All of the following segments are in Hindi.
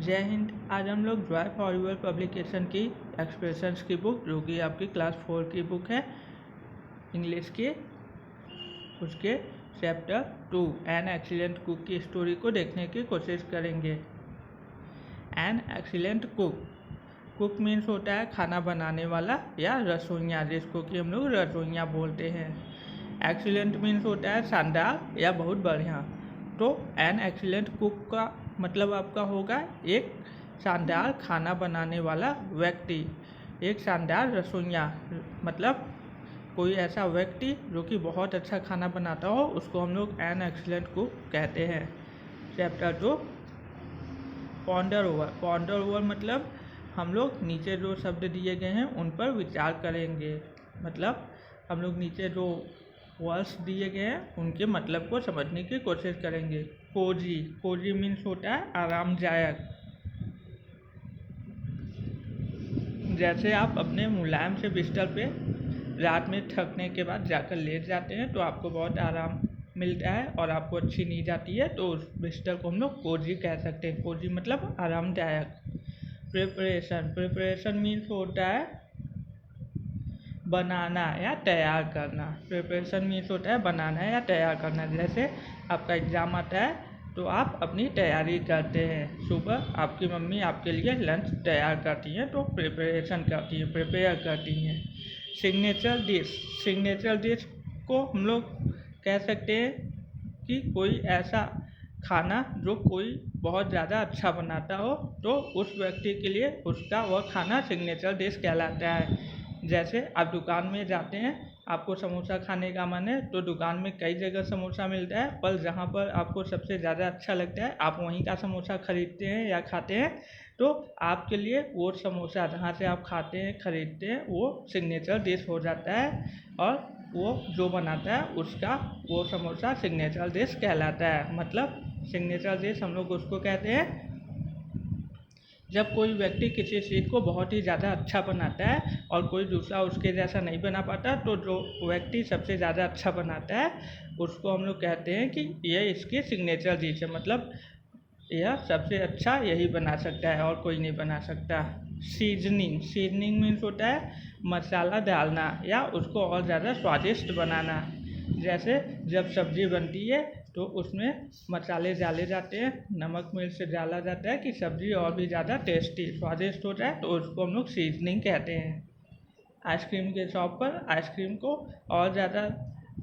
जय हिंद। आज हम लोग जॉय फॉर यूर पब्लिकेशन की एक्सप्रेशंस की बुक, जो कि आपकी क्लास 4 की बुक है इंग्लिश की, उसके चैप्टर 2 एन एक्सीलेंट कुक की स्टोरी को देखने की कोशिश करेंगे। An excellent cook, cook means होता है खाना बनाने वाला या रसोइया, जिसको कि हम लोग रसोइया बोलते हैं। एक्सीलेंट मीन्स होता है शानदार या बहुत बढ़िया। तो एन एक्सीलेंट कुक का मतलब आपका होगा एक शानदार खाना बनाने वाला व्यक्ति, एक शानदार रसोइया, मतलब कोई ऐसा व्यक्ति जो कि बहुत अच्छा खाना बनाता हो, उसको हम लोग एन एक्सीलेंट कुक कहते हैं। Chapter 2 ponder over. Ponder over मतलब हम लोग नीचे जो शब्द दिए गए हैं उन पर विचार करेंगे, मतलब हम लोग नीचे जो वर्ड्स दिए गए हैं उनके मतलब को समझने की कोशिश करेंगे। कोजी, कोजी मीन्स होता है आरामदायक। जैसे आप अपने मुलायम से बिस्तर पे रात में थकने के बाद जाकर लेट जाते हैं तो आपको बहुत आराम मिलता है और आपको अच्छी नींद आती है, तो उस बिस्तर को हम लोग कोजी कह सकते हैं। कोजी मतलब आरामदायक। प्रिपरेशन, प्रिपरेशन मीन्स होता है बनाना या तैयार करना। प्रिपरेशन मीन्स होता है बनाना या तैयार करना। जैसे आपका एग्ज़ाम आता है तो आप अपनी तैयारी करते हैं। सुबह आपकी मम्मी आपके लिए लंच तैयार करती हैं, तो प्रिपरेशन करती हैं, प्रिपेयर करती हैं। सिग्नेचर डिश, सिग्नेचर डिश को हम लोग कह सकते हैं कि कोई ऐसा खाना जो कोई बहुत ज़्यादा अच्छा बनाता हो, तो उस व्यक्ति के लिए उसका वह खाना सिग्नेचर डिश कहलाता है। जैसे आप दुकान में जाते हैं, आपको समोसा खाने का मन है, तो दुकान में कई जगह समोसा मिलता है, पर जहाँ पर आपको सबसे ज़्यादा अच्छा लगता है आप वहीं का समोसा खरीदते हैं या खाते हैं, तो आपके लिए वो समोसा जहाँ से आप खाते हैं खरीदते हैं वो सिग्नेचर डिश हो जाता है, और वो जो बनाता है उसका वो समोसा सिग्नेचर डिश कहलाता है। मतलब सिग्नेचर डिश हम लोग उसको कहते हैं जब कोई व्यक्ति किसी चीज़ को बहुत ही ज़्यादा अच्छा बनाता है और कोई दूसरा उसके जैसा नहीं बना पाता, तो जो व्यक्ति सबसे ज़्यादा अच्छा बनाता है उसको हम लोग कहते हैं कि ये इसकी सिग्नेचर डिश है, मतलब यह सबसे अच्छा यही बना सकता है और कोई नहीं बना सकता। सीजनिंग, सीजनिंग मीन्स होता है मसाला डालना या उसको और ज़्यादा स्वादिष्ट बनाना। जैसे जब सब्ज़ी बनती है तो उसमें मसाले डाले जाते हैं, नमक मिर्च डाला जाता है कि सब्ज़ी और भी ज़्यादा टेस्टी स्वादिष्ट हो जाए, तो उसको हम लोग सीजनिंग कहते हैं। आइसक्रीम के शॉप पर आइसक्रीम को और ज़्यादा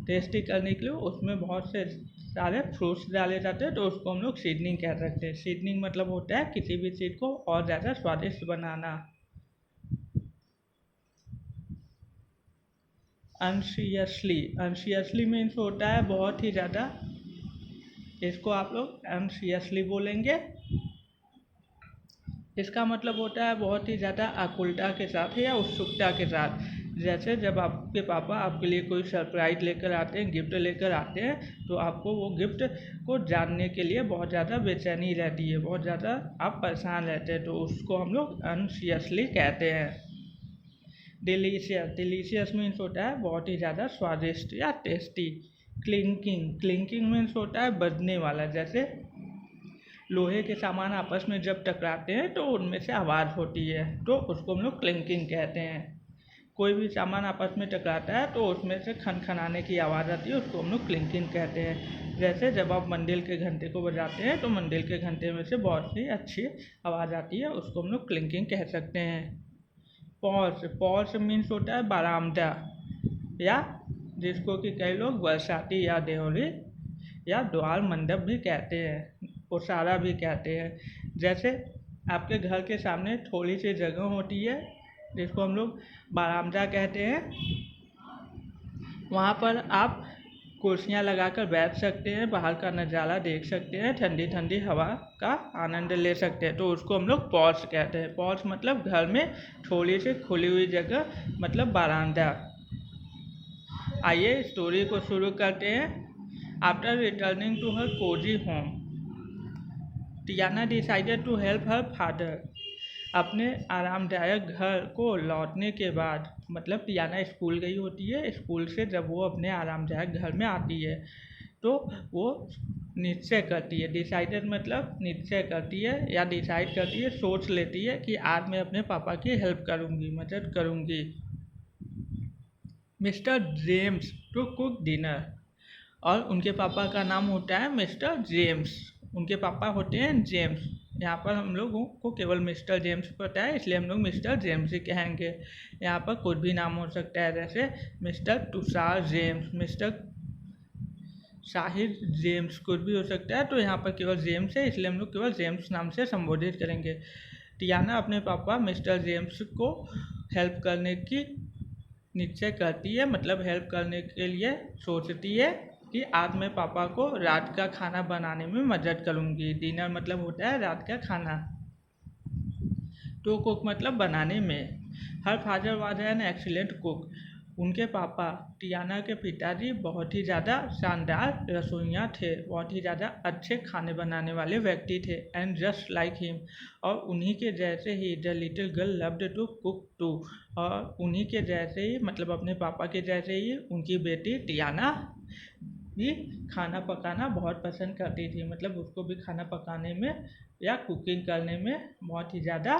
टेस्टी करने के लिए उसमें बहुत से सारे फ्रूट्स डाले जाते हैं, तो उसको हम लोग सीजनिंग कह सकते हैं। सीजनिंग मतलब होता है किसी भी चीज़ को और ज़्यादा स्वादिष्ट बनाना। अनसियसली, अनसियसली मीन्स होता है बहुत ही ज़्यादा, इसको आप लोग अनसियसली बोलेंगे। इसका मतलब होता है बहुत ही ज़्यादा आकुलता के साथ या उत्सुकता के साथ। जैसे जब आपके पापा आपके लिए कोई सरप्राइज लेकर आते हैं, गिफ्ट लेकर आते हैं, तो आपको वो गिफ्ट को जानने के लिए बहुत ज़्यादा बेचैनी रहती है, बहुत ज़्यादा आप परेशान रहते हैं, तो उसको हम लोग अनसियसली कहते हैं। डिलीशियस, डिलीशियस मीन्स होता है बहुत ही ज़्यादा स्वादिष्ट या टेस्टी। क्लिंकिंग, क्लिंकिंग मीन्स होता है बजने वाला। जैसे लोहे के सामान आपस में जब टकराते हैं तो उनमें से आवाज़ होती है, तो उसको हम लोग क्लिंकिंग कहते हैं। कोई भी सामान आपस में टकराता है तो उसमें से खनखनाने की आवाज़ आती है, उसको हम लोग क्लिंकिंग कहते हैं। जैसे जब आप मंदिर के घंटे को बजाते हैं तो मंदिर के घंटे में से बहुत ही अच्छी आवाज़ आती है, उसको हम लोग क्लिंकिंग कह सकते हैं। पॉल्स, पॉल्स मीन्स होता है बारामदा, या जिसको कि कई लोग बरसाती या देहरी या द्वार मंडप भी कहते हैं, ओसारा भी कहते हैं। जैसे आपके घर के सामने थोड़ी सी जगह होती है जिसको हम लोग बारामदा कहते हैं, वहाँ पर आप कुर्सियाँ लगाकर बैठ सकते हैं, बाहर का नज़ारा देख सकते हैं, ठंडी ठंडी हवा का आनंद ले सकते हैं, तो उसको हम लोग पॉल्स कहते हैं। पॉल्स मतलब घर में थोड़ी सी खुली हुई जगह, मतलब बारामदा। आइए स्टोरी को शुरू करते हैं। After returning to her cozy home, Tiana decided to help her father. अपने आरामदायक घर को लौटने के बाद, मतलब टियाना स्कूल गई होती है, स्कूल से जब वो अपने आरामदायक घर में आती है तो वो निश्चय करती है। डिसाइडेड मतलब निश्चय करती है या डिसाइड करती है, सोच लेती है कि आज मैं अपने पापा की हेल्प करूँगी, मदद करूँगी। Mister James to cook dinner, और उनके पापा का नाम होता है मिस्टर जेम्स। उनके पापा होते हैं जेम्स। यहाँ पर हम लोगों को केवल मिस्टर जेम्स पता है, इसलिए हम लोग मिस्टर जेम्स ही कहेंगे। यहाँ पर कुछ भी नाम हो सकता है, जैसे mister Tushar James, mister Shahid James, कुछ भी हो सकता है। तो यहाँ पर केवल जेम्स है, इसलिए हम लोग केवल जेम्स नाम से संबोधित करेंगे। टियाना अपने पापा मिस्टर जेम्स को हेल्प करने की निश्चय करती है, मतलब हेल्प करने के लिए सोचती है कि आज मैं पापा को रात का खाना बनाने में मदद करूँगी। डिनर मतलब होता है रात का खाना। तो कुक मतलब बनाने में। Her father was an excellent cook. उनके पापा टियाना के पिताजी बहुत ही ज़्यादा शानदार रसोइया थे, बहुत ही ज़्यादा अच्छे खाने बनाने वाले व्यक्ति थे। एंड जस्ट लाइक हिम, और उन्हीं के जैसे ही the little girl loved to cook too, और उन्हीं के जैसे ही मतलब अपने पापा के जैसे ही उनकी बेटी टियाना भी खाना पकाना बहुत पसंद करती थी। मतलब उसको भी खाना पकाने में या कुकिंग करने में बहुत ही ज़्यादा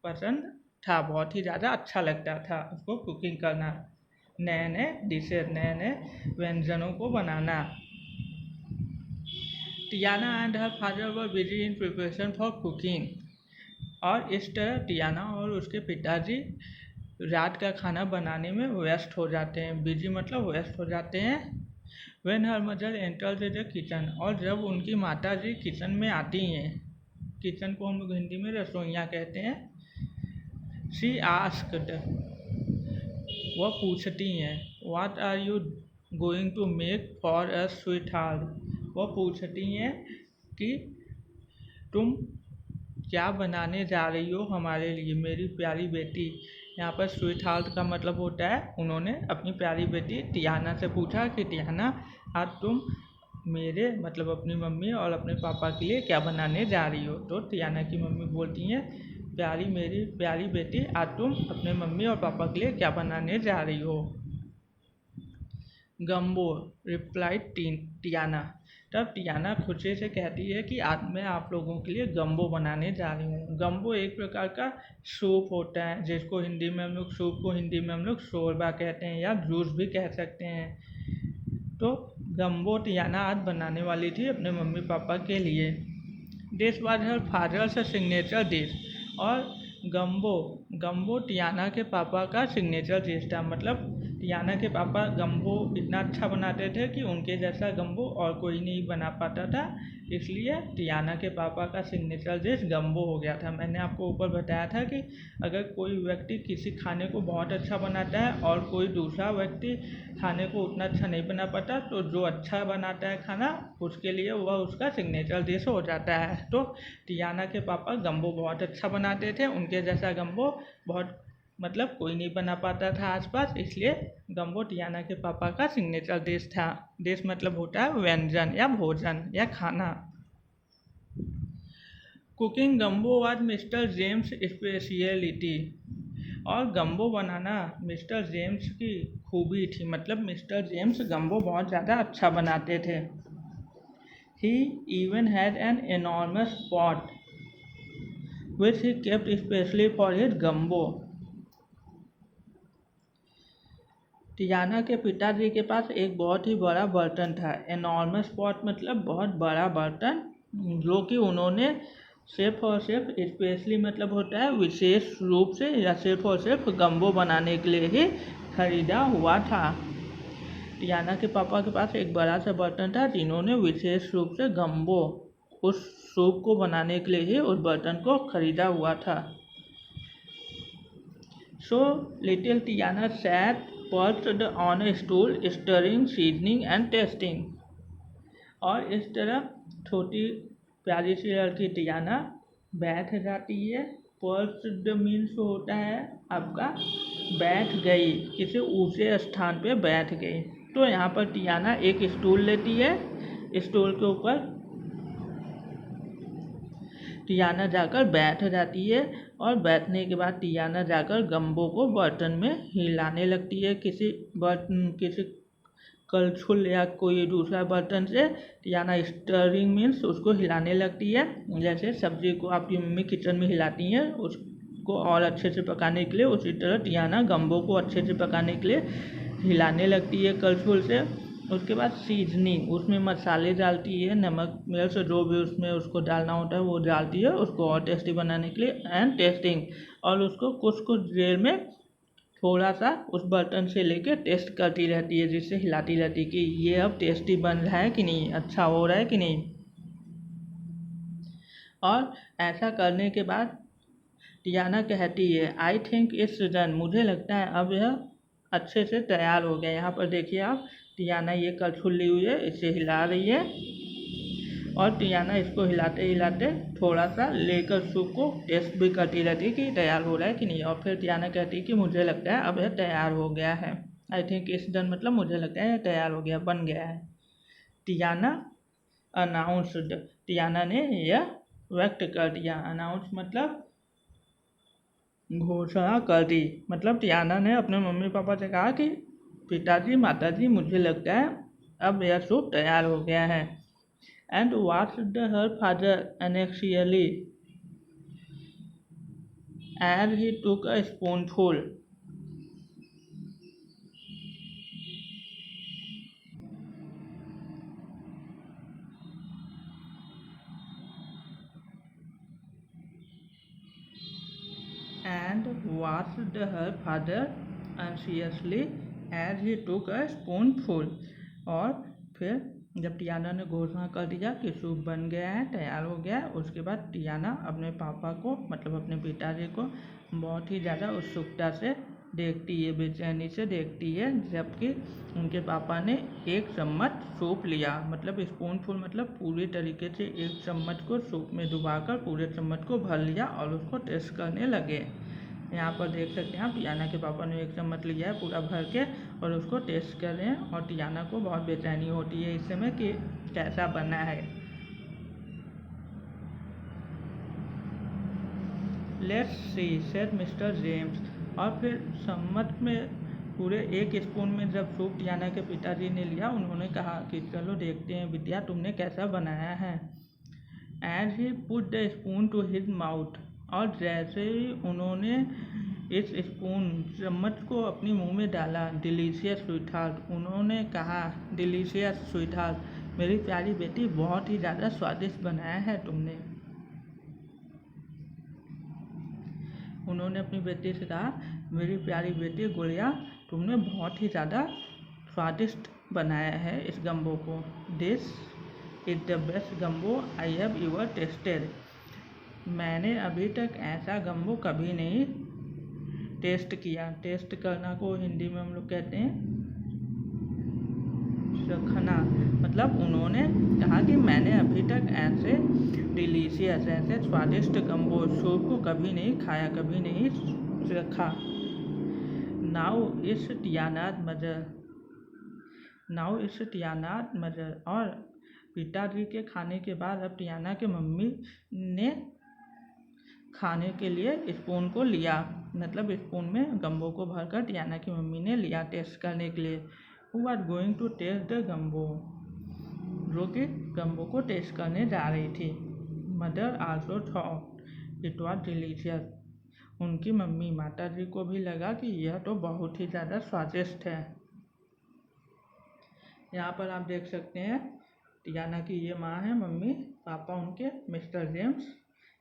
पसंद था, बहुत ही ज़्यादा अच्छा लगता था उसको कुकिंग करना, नए नए डिशेज, नए नए व्यंजनों को बनाना। Tiana and her father were busy in preparation for cooking, और इस तरह टियाना और उसके पिताजी रात का खाना बनाने में व्यस्त हो जाते हैं। बिजी मतलब व्यस्त हो जाते हैं। When her mother enters the kitchen, और जब उनकी माता जी किचन में आती हैं, किचन को हम लोग हिंदी में रसोइयाँ कहते हैं। She asked, वह पूछती हैं, What are you going to make for us, sweetheart? वह पूछती हैं कि तुम क्या बनाने जा रही हो हमारे लिए, मेरी प्यारी बेटी। यहाँ पर स्वीट हार्ट का मतलब होता है उन्होंने अपनी प्यारी बेटी टियाना से पूछा कि टियाना आज तुम मेरे मतलब अपनी मम्मी और अपने पापा के लिए क्या बनाने जा रही हो। तो टियाना की मम्मी बोलती हैं, मेरी प्यारी बेटी आज तुम अपने मम्मी और पापा के लिए क्या बनाने जा रही हो। Gumbo, replied Tiana. तब टियाना खुशी से कहती है कि आज मैं आप लोगों के लिए गम्बो बनाने जा रही हूँ। गम्बो एक प्रकार का सूप होता है, जिसको हिंदी में हम लोग सूप को हिंदी में हम लोग शोरबा कहते हैं या जूस भी कह सकते हैं। तो गम्बो टियाना आज बनाने वाली थी अपने मम्मी पापा के लिए। This was her father's signature dish, और गम्बो टियाना के पापा का सिग्नेचर डिश था। मतलब टियाना के पापा गम्बो इतना अच्छा बनाते थे कि उनके जैसा गम्बो और कोई नहीं बना पाता था, इसलिए टियाना के पापा का सिग्नेचर डिश गम्बो हो गया था। मैंने आपको ऊपर बताया था कि अगर कोई व्यक्ति किसी खाने को बहुत अच्छा बनाता है और कोई दूसरा व्यक्ति खाने को उतना अच्छा नहीं बना पाता, तो जो अच्छा बनाता है खाना उसके लिए वह उसका सिग्नेचर डिश हो जाता है। तो टियाना के पापा गम्बो बहुत अच्छा बनाते थे, उनके जैसा गम्बो बहुत मतलब कोई नहीं बना पाता था आसपास, इसलिए गम्बो टियाना के पापा का सिग्नेचर डिश था। डिश मतलब होता है व्यंजन या भोजन या खाना। Cooking gumbo was mister James speciality, और गम्बो बनाना मिस्टर जेम्स की खूबी थी। मतलब मिस्टर जेम्स गम्बो बहुत ज़्यादा अच्छा बनाते थे। He even had an enormous pot which he kept specially for his gumbo. Tiana के पिताजी के पास एक बहुत ही बड़ा बर्तन था। एनॉर्मस पॉट मतलब बहुत बड़ा बर्तन, जो कि उन्होंने सिर्फ और सिर्फ स्पेशली मतलब होता है विशेष रूप से या सिर्फ और सिर्फ गम्बो बनाने के लिए ही खरीदा हुआ था। टियाना के पापा के पास एक बड़ा सा बर्तन था, जिन्होंने विशेष रूप से गम्बो उस सूप को बनाने के लिए ही उस बर्तन को खरीदा हुआ था। So little Tiana sat perched on a stool, stirring, seasoning and tasting. और इस तरह छोटी प्यारी सी लड़की टियाना बैठ जाती है। पर्च्ड मीन्स होता है आपका बैठ गई, किसी ऊंचे स्थान पे बैठ गई। तो यहाँ पर टियाना एक स्टूल लेती है, स्टूल के ऊपर टियाना जाकर बैठ जाती है, और बैठने के बाद टियाना जाकर गम्बो को बर्तन में हिलाने लगती है। किसी कलछुल या कोई दूसरा बर्तन से टियाना स्टरिंग मीन्स उसको हिलाने लगती है। जैसे सब्जी को आपकी मम्मी किचन में हिलाती हैं उसको और अच्छे से पकाने के लिए, उसी तरह टियाना गम्बो को अच्छे से पकाने के लिए हिलाने लगती है कलछुल से। उसके बाद सीजनिंग, उसमें मसाले डालती है, नमक मिर्च जो भी उसमें उसको डालना होता है वो डालती है उसको और टेस्टी बनाने के लिए। एंड टेस्टिंग, और उसको कुछ देर में थोड़ा सा उस बर्तन से लेके टेस्ट करती रहती है, जिससे हिलाती रहती है कि ये अब टेस्टी बन रहा है कि नहीं, अच्छा हो रहा है कि नहीं। और ऐसा करने के बाद टियाना कहती है आई थिंक इट्स डन, मुझे लगता है अब यह अच्छे से तैयार हो गया। यहाँ पर देखिए आप, टियाना ये कलछुल ली हुई है, इसे हिला रही है और टियाना इसको हिलाते हिलाते थोड़ा सा लेकर सूप को टेस्ट भी करती रहती है कि तैयार हो रहा है कि नहीं। और फिर टियाना कहती है कि मुझे लगता है अब यह तैयार हो गया है। आई थिंक इट्स डन मतलब मुझे लगता है यह तैयार हो गया, बन गया है। टियाना अनाउंस्ड, टियाना ने यह व्यक्त कर दिया। अनाउंस मतलब घोषणा कर दी, मतलब टियाना ने अपने मम्मी पापा से कहा कि पिताजी माताजी मुझे लगता है अब यह सूप तैयार हो गया है। And watched her father anxiously as he took a spoonful. And watched her father anxiously as he took a spoonful. और फिर जब टियाना ने घोषणा कर दिया कि सूप बन गया है, तैयार हो गया है, उसके बाद टियाना अपने पापा को मतलब अपने पिताजी को बहुत ही ज़्यादा उत्सुकता से देखती है, बेचैनी से देखती है, जबकि उनके पापा ने एक चम्मच सूप लिया, मतलब स्पूनफुल मतलब पूरी तरीके से एक चम्मच को सूप में डुबाकर पूरे चम्मच को भर लिया और उसको टेस्ट करने लगे। यहाँ पर देख सकते हैं आप, टियाना के पापा ने एक चम्मच लिया है पूरा भर के और उसको टेस्ट कर रहे हैं। और टियाना को बहुत बेचैनी होती है इस समय कि कैसा बना है। Let's she said mister James. और फिर चम्मच में पूरे एक स्पून में जब सूप टियाना के पिताजी ने लिया, उन्होंने कहा कि चलो देखते हैं बिटिया तुमने कैसा बनाया है। As he put the spoon to his mouth, और जैसे ही उन्होंने इस स्पून चम्मच को अपनी मुंह में डाला, डिलीशियस स्वीटहार्ट, उन्होंने कहा डिलीशियस स्वीटहार्ट, मेरी प्यारी बेटी बहुत ही ज़्यादा स्वादिष्ट बनाया है तुमने। उन्होंने अपनी बेटी से कहा मेरी प्यारी बेटी गुड़िया तुमने बहुत ही ज़्यादा स्वादिष्ट बनाया है इस गम्बो को। This is the best gumbo I have ever tested, मैंने अभी तक ऐसा गम्बो कभी नहीं टेस्ट किया। टेस्ट करना को हिंदी में हम लोग कहते हैं चखना, मतलब उन्होंने कहा कि मैंने अभी तक ऐसे डिलीशियस ऐसे स्वादिष्ट गम्बो सूप को कभी नहीं खाया, कभी नहीं चखा। नाउ इस टियानाज मदर, नाउ इस टियानाज मदर, और पिताजी के खाने के बाद अब टियाना के मम्मी ने खाने के लिए स्पून को लिया, मतलब स्पून में गम्बो को भरकर टियाना की मम्मी ने लिया टेस्ट करने के लिए। Who are going to test the gumbo, जो कि गम्बो को टेस्ट करने जा रही थी। Mother also thought it was delicious, उनकी मम्मी माता जी को भी लगा कि यह तो बहुत ही ज़्यादा स्वादिष्ट है। यहाँ पर आप देख सकते हैं टियाना की ये माँ है मम्मी, पापा उनके मिस्टर जेम्स,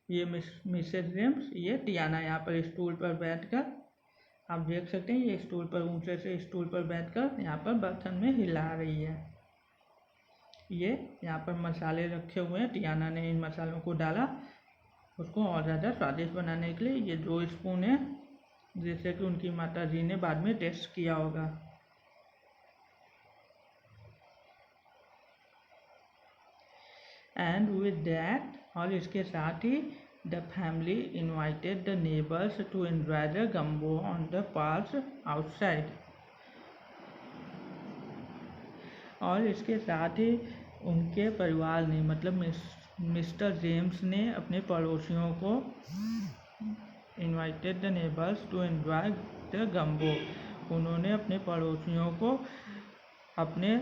ये मिसेस जेम्स, ये टियाना यहाँ पर स्टूल पर बैठकर आप देख सकते हैं ये स्टूल पर ऊंचे से स्टूल पर बैठकर यहाँ पर बर्तन में हिला रही है। ये यहाँ पर मसाले रखे हुए हैं, टियाना ने इन मसालों को डाला उसको और ज़्यादा स्वादिष्ट बनाने के लिए। ये 2 स्पून है जिससे कि उनकी माता जी ने बाद में टेस्ट किया होगा। एंड विद दैट, और इसके साथ ही the family invited the neighbours to enjoy the gumbo on the park outside. और इसके साथ ही उनके परिवार ने मतलब मिस्टर जेम्स ने अपने पड़ोसियों को invited the neighbours to enjoy the gumbo, उन्होंने अपने पड़ोसियों को अपने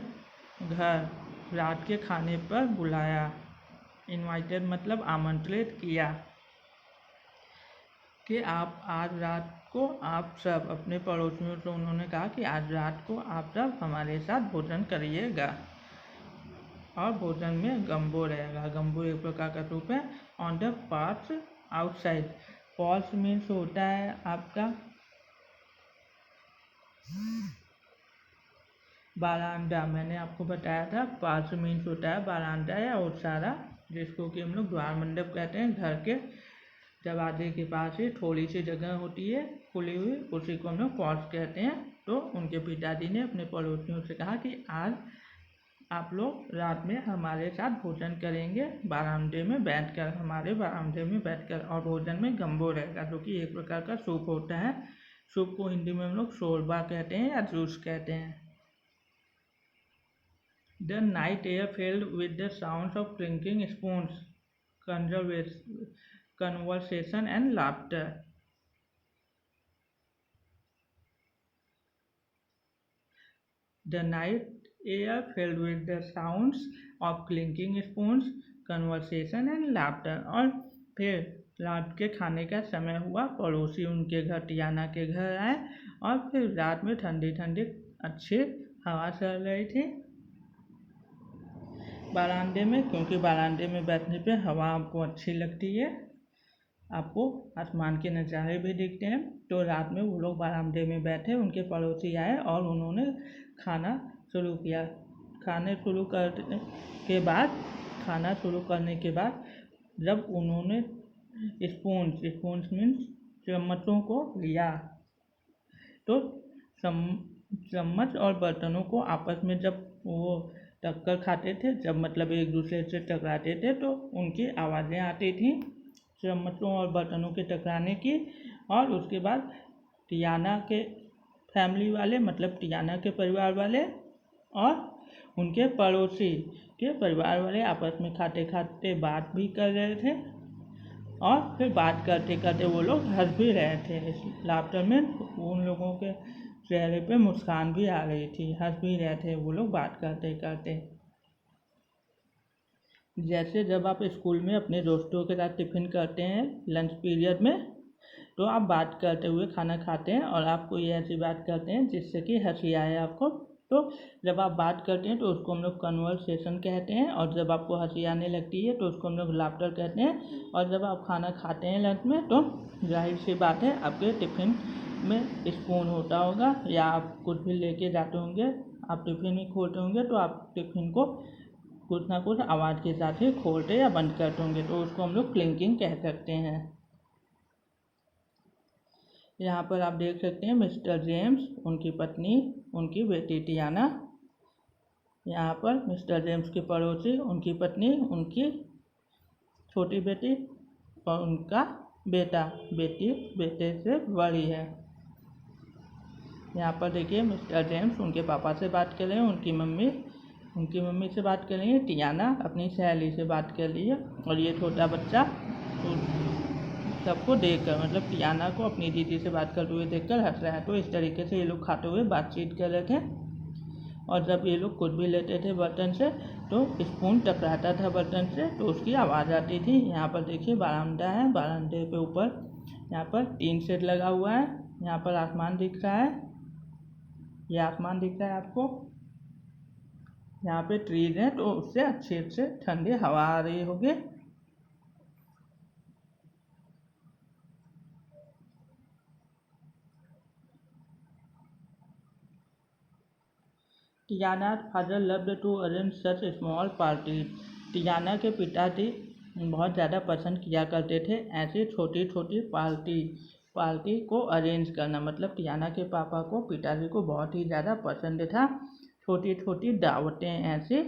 घर रात के खाने पर बुलाया। इनवाइटेड मतलब आमंत्रित किया कि आप आज रात को आप सब अपने पड़ोसियों से उन्होंने कहा कि आज रात को आप सब हमारे साथ भोजन करिएगा। और भोजन में गम्बो रहेगा। गम्बो एक प्रकार का सूप है। On the parts outside. पॉल्स मीन्स होता है आपका बारांडा। मैंने आपको बताया था पार्ट्स मीन्स होता है बारांडा या ओसारा, जिसको कि हम लोग द्वार मंडप कहते हैं। घर के दरवाजे के पास ही थोड़ी सी जगह होती है खुली हुई, उसी को हम लोग पॉल्स कहते हैं। तो उनके पिताजी ने अपने पड़ोसियों से कहा कि आज आप लोग रात में हमारे साथ भोजन करेंगे बारामदे में बैठकर, हमारे बारामदे में बैठकर। और भोजन में गम्बो रहेगा, जो कि एक प्रकार का सूप होता है। सूप को हिंदी में हम लोग शोरबा कहते हैं या जूस कहते हैं। The night air filled with the sounds of clinking spoons, conversation and laughter. The night air filled with the sounds of clinking spoons, conversation and laughter. और फिर रात के खाने का समय हुआ। पड़ोसी उनके घर टियाना के घर आए और फिर रात में ठंडी ठंडी अच्छी हवा चल रही थी बारांदे में, क्योंकि बारांदे में बैठने पे हवा आपको अच्छी लगती है, आपको आसमान के नज़ारे भी दिखते हैं। तो रात में वो लोग बारामदे में बैठे, उनके पड़ोसी आए और उन्होंने खाना शुरू किया। खाना शुरू करने के बाद जब उन्होंने स्पून्स मीन्स चम्मचों को लिया, तो चम्मच और बर्तनों को आपस में जब वो टक्कर खाते थे, जब मतलब एक दूसरे से टकराते थे, तो उनकी आवाज़ें आती थी चम्मचों और बर्तनों के टकराने की। और उसके बाद टियाना के फैमिली वाले मतलब टियाना के परिवार वाले और उनके पड़ोसी के परिवार वाले आपस में खाते खाते बात भी कर रहे थे। और फिर बात करते करते वो लोग हंस भी रहे थे। इस लाफ्टर में उन लोगों के चेहरे पे मुस्कान भी आ रही थी, हंस भी रहे थे वो लोग बात करते करते। जैसे जब आप स्कूल में अपने दोस्तों के साथ टिफ़िन करते हैं लंच पीरियड में, तो आप बात करते हुए खाना खाते हैं और आप कोई ऐसी बात करते हैं जिससे कि हंसी आए आपको। तो जब आप बात करते हैं तो उसको हम लोग कन्वर्सेशन कहते हैं, और जब आपको हंसी आने लगती है तो उसको हम लोग लाफ्टर कहते हैं। और जब आप खाना खाते हैं लंच में, तो जाहिर सी बात है आपके टिफ़िन में स्पून होता होगा या आप कुछ भी लेके जाते होंगे, आप टिफ़िन ही खोलते होंगे, तो आप टिफ़िन को कुछ ना कुछ आवाज़ के साथ ही खोलते या बंद करते होंगे, तो उसको हम लोग क्लिंकिंग कह सकते हैं। यहाँ पर आप देख सकते हैं मिस्टर जेम्स, उनकी पत्नी, उनकी बेटी टियाना। यहाँ पर मिस्टर जेम्स के पड़ोसी, उनकी पत्नी, उनकी छोटी बेटी और उनका बेटा, बेटी बेटे से बड़ी है। यहाँ पर देखिए मिस्टर जेम्स उनके पापा से बात कर रहे हैं, उनकी मम्मी से बात कर रही है, टियाना अपनी सहेली से बात कर रही है। और ये छोटा बच्चा सबको देखकर मतलब टियाना को अपनी दीदी से बात करते हुए देखकर हंस रहा है। तो इस तरीके से ये लोग खाते हुए बातचीत कर रहे थे। और जब ये लोग कुछ भी लेते थे बर्तन से, तो स्पून टकराता था बर्तन से, तो उसकी आवाज़ आती थी। यहाँ पर देखिए बारामदा है, बारामदे पे ऊपर यहाँ पर टीन शेड लगा हुआ है। यहाँ पर आसमान दिख रहा है, ये आसमान दिख रहा है आपको। यहाँ पे ट्रीज हैं, तो उससे अच्छे से ठंडी हवा आ रही होगी। टियाना's father loved to arrange such small parties. Tiana के पिताजी बहुत ज़्यादा पसंद किया करते थे ऐसी छोटी छोटी पार्टी को अरेंज करना। मतलब टियाना के पापा को, पिताजी को बहुत ही ज़्यादा पसंद था छोटी छोटी दावतें ऐसे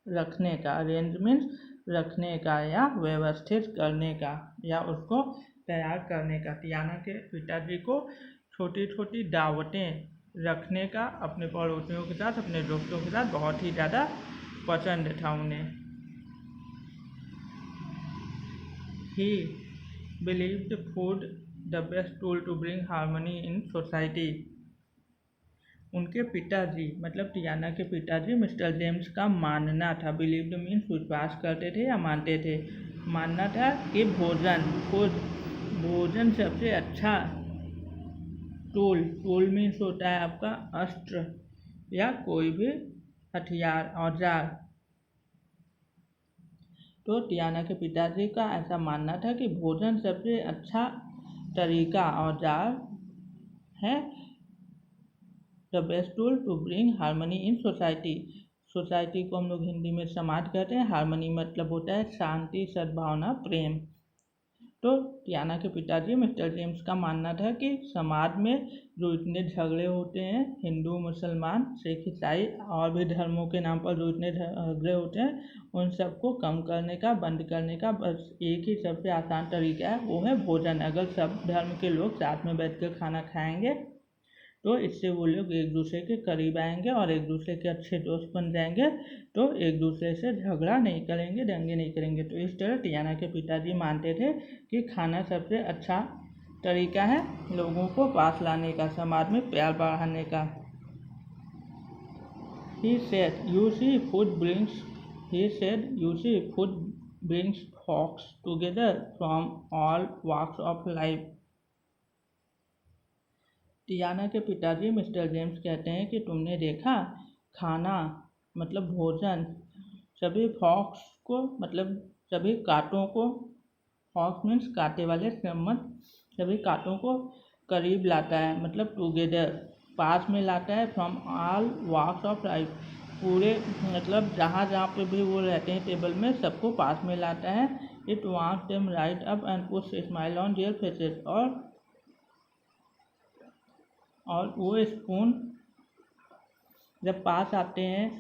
रखने का। अरेंज मीन्स रखने का या व्यवस्थित करने का या उसको तैयार करने का। टियाना के पिताजी को छोटी छोटी दावतें रखने का अपने पड़ोसियों के साथ, अपने दोस्तों के साथ बहुत ही ज़्यादा पसंद था उन्हें। He believed food the best tool to bring harmony in society. उनके पिताजी मतलब टियाना के पिताजी मिस्टर जेम्स का मानना था, बिलीव्ड मीन्स विश्वास करते थे या मानते थे, मानना था कि भोजन सबसे अच्छा टूल मीन्स होता है आपका अस्त्र या कोई भी हथियार औजार। तो टियाना के पिताजी का ऐसा मानना था कि भोजन सबसे अच्छा तरीका औजार है, the best tool to bring harmony in society को हम लोग हिंदी में समाज कहते हैं, हार्मनी मतलब होता है शांति, सद्भावना, प्रेम। तो टियाना के पिताजी मिस्टर जेम्स का मानना था कि समाज में जो इतने झगड़े होते हैं, हिंदू मुसलमान सिख ईसाई और भी धर्मों के नाम पर जो इतने झगड़े होते हैं, उन सबको कम करने का, बंद करने का बस एक ही सबसे आसान तरीका है, वो है भोजन। अगर सब धर्म के लोग साथ में बैठकर खाना खाएंगे तो इससे वो लोग एक दूसरे के करीब आएंगे और एक दूसरे के अच्छे दोस्त बन जाएंगे, तो एक दूसरे से झगड़ा नहीं करेंगे, दंगे नहीं करेंगे। तो इस तरह टियाना के पिताजी मानते थे कि खाना सबसे अच्छा तरीका है लोगों को पास लाने का, समाज में प्यार बढ़ाने का। He said, you see, food brings folks together from all walks of life. Tiana के पिताजी मिस्टर जेम्स कहते हैं कि तुमने देखा, खाना मतलब भोजन सभी फॉक्स को मतलब सभी कांटों को, फॉक्स मीन्स कांटे वाले सम्मत, सभी कांटों को करीब लाता है, मतलब टुगेदर पास में लाता है, from all walks of life पूरे मतलब जहाँ जहाँ पे भी वो रहते हैं टेबल में सबको पास में लाता है। It wants them right up and puts smile on their faces, और वो स्पून जब पास आते हैं,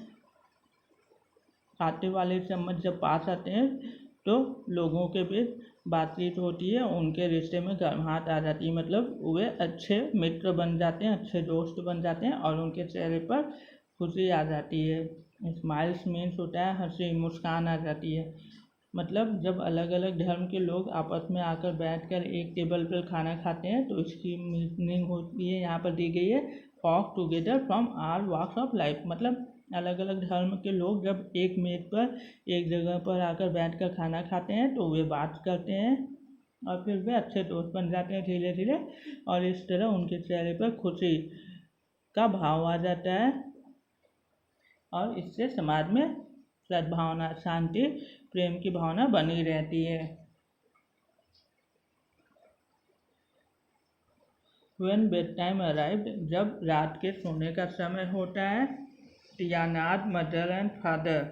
कांटे वाले चम्मच जब पास आते हैं तो लोगों के बीच बातचीत होती है, उनके रिश्ते में गर्माहट आ जाती है, मतलब वे अच्छे मित्र बन जाते हैं, अच्छे दोस्त बन जाते हैं और उनके चेहरे पर खुशी आ जाती है। स्माइल्स मीन्स होता है हंसी, मुस्कान आ जाती है। मतलब जब अलग अलग धर्म के लोग आपस में आकर बैठकर एक टेबल पर खाना खाते हैं तो इसकी मीनिंग होती है, यहाँ पर दी गई है, walk together from all walks of life, मतलब अलग अलग धर्म के लोग जब एक मेज पर एक जगह पर आकर बैठकर खाना खाते हैं तो वे बात करते हैं और फिर वे अच्छे दोस्त बन जाते हैं धीरे धीरे, और इस तरह उनके चेहरे पर खुशी का भाव आ जाता है और इससे समाज में सद्भावना, शांति, प्रेम की भावना बनी रहती है। When bedtime arrived, जब रात के सोने का समय होता है, टियाना's मदर एंड फादर,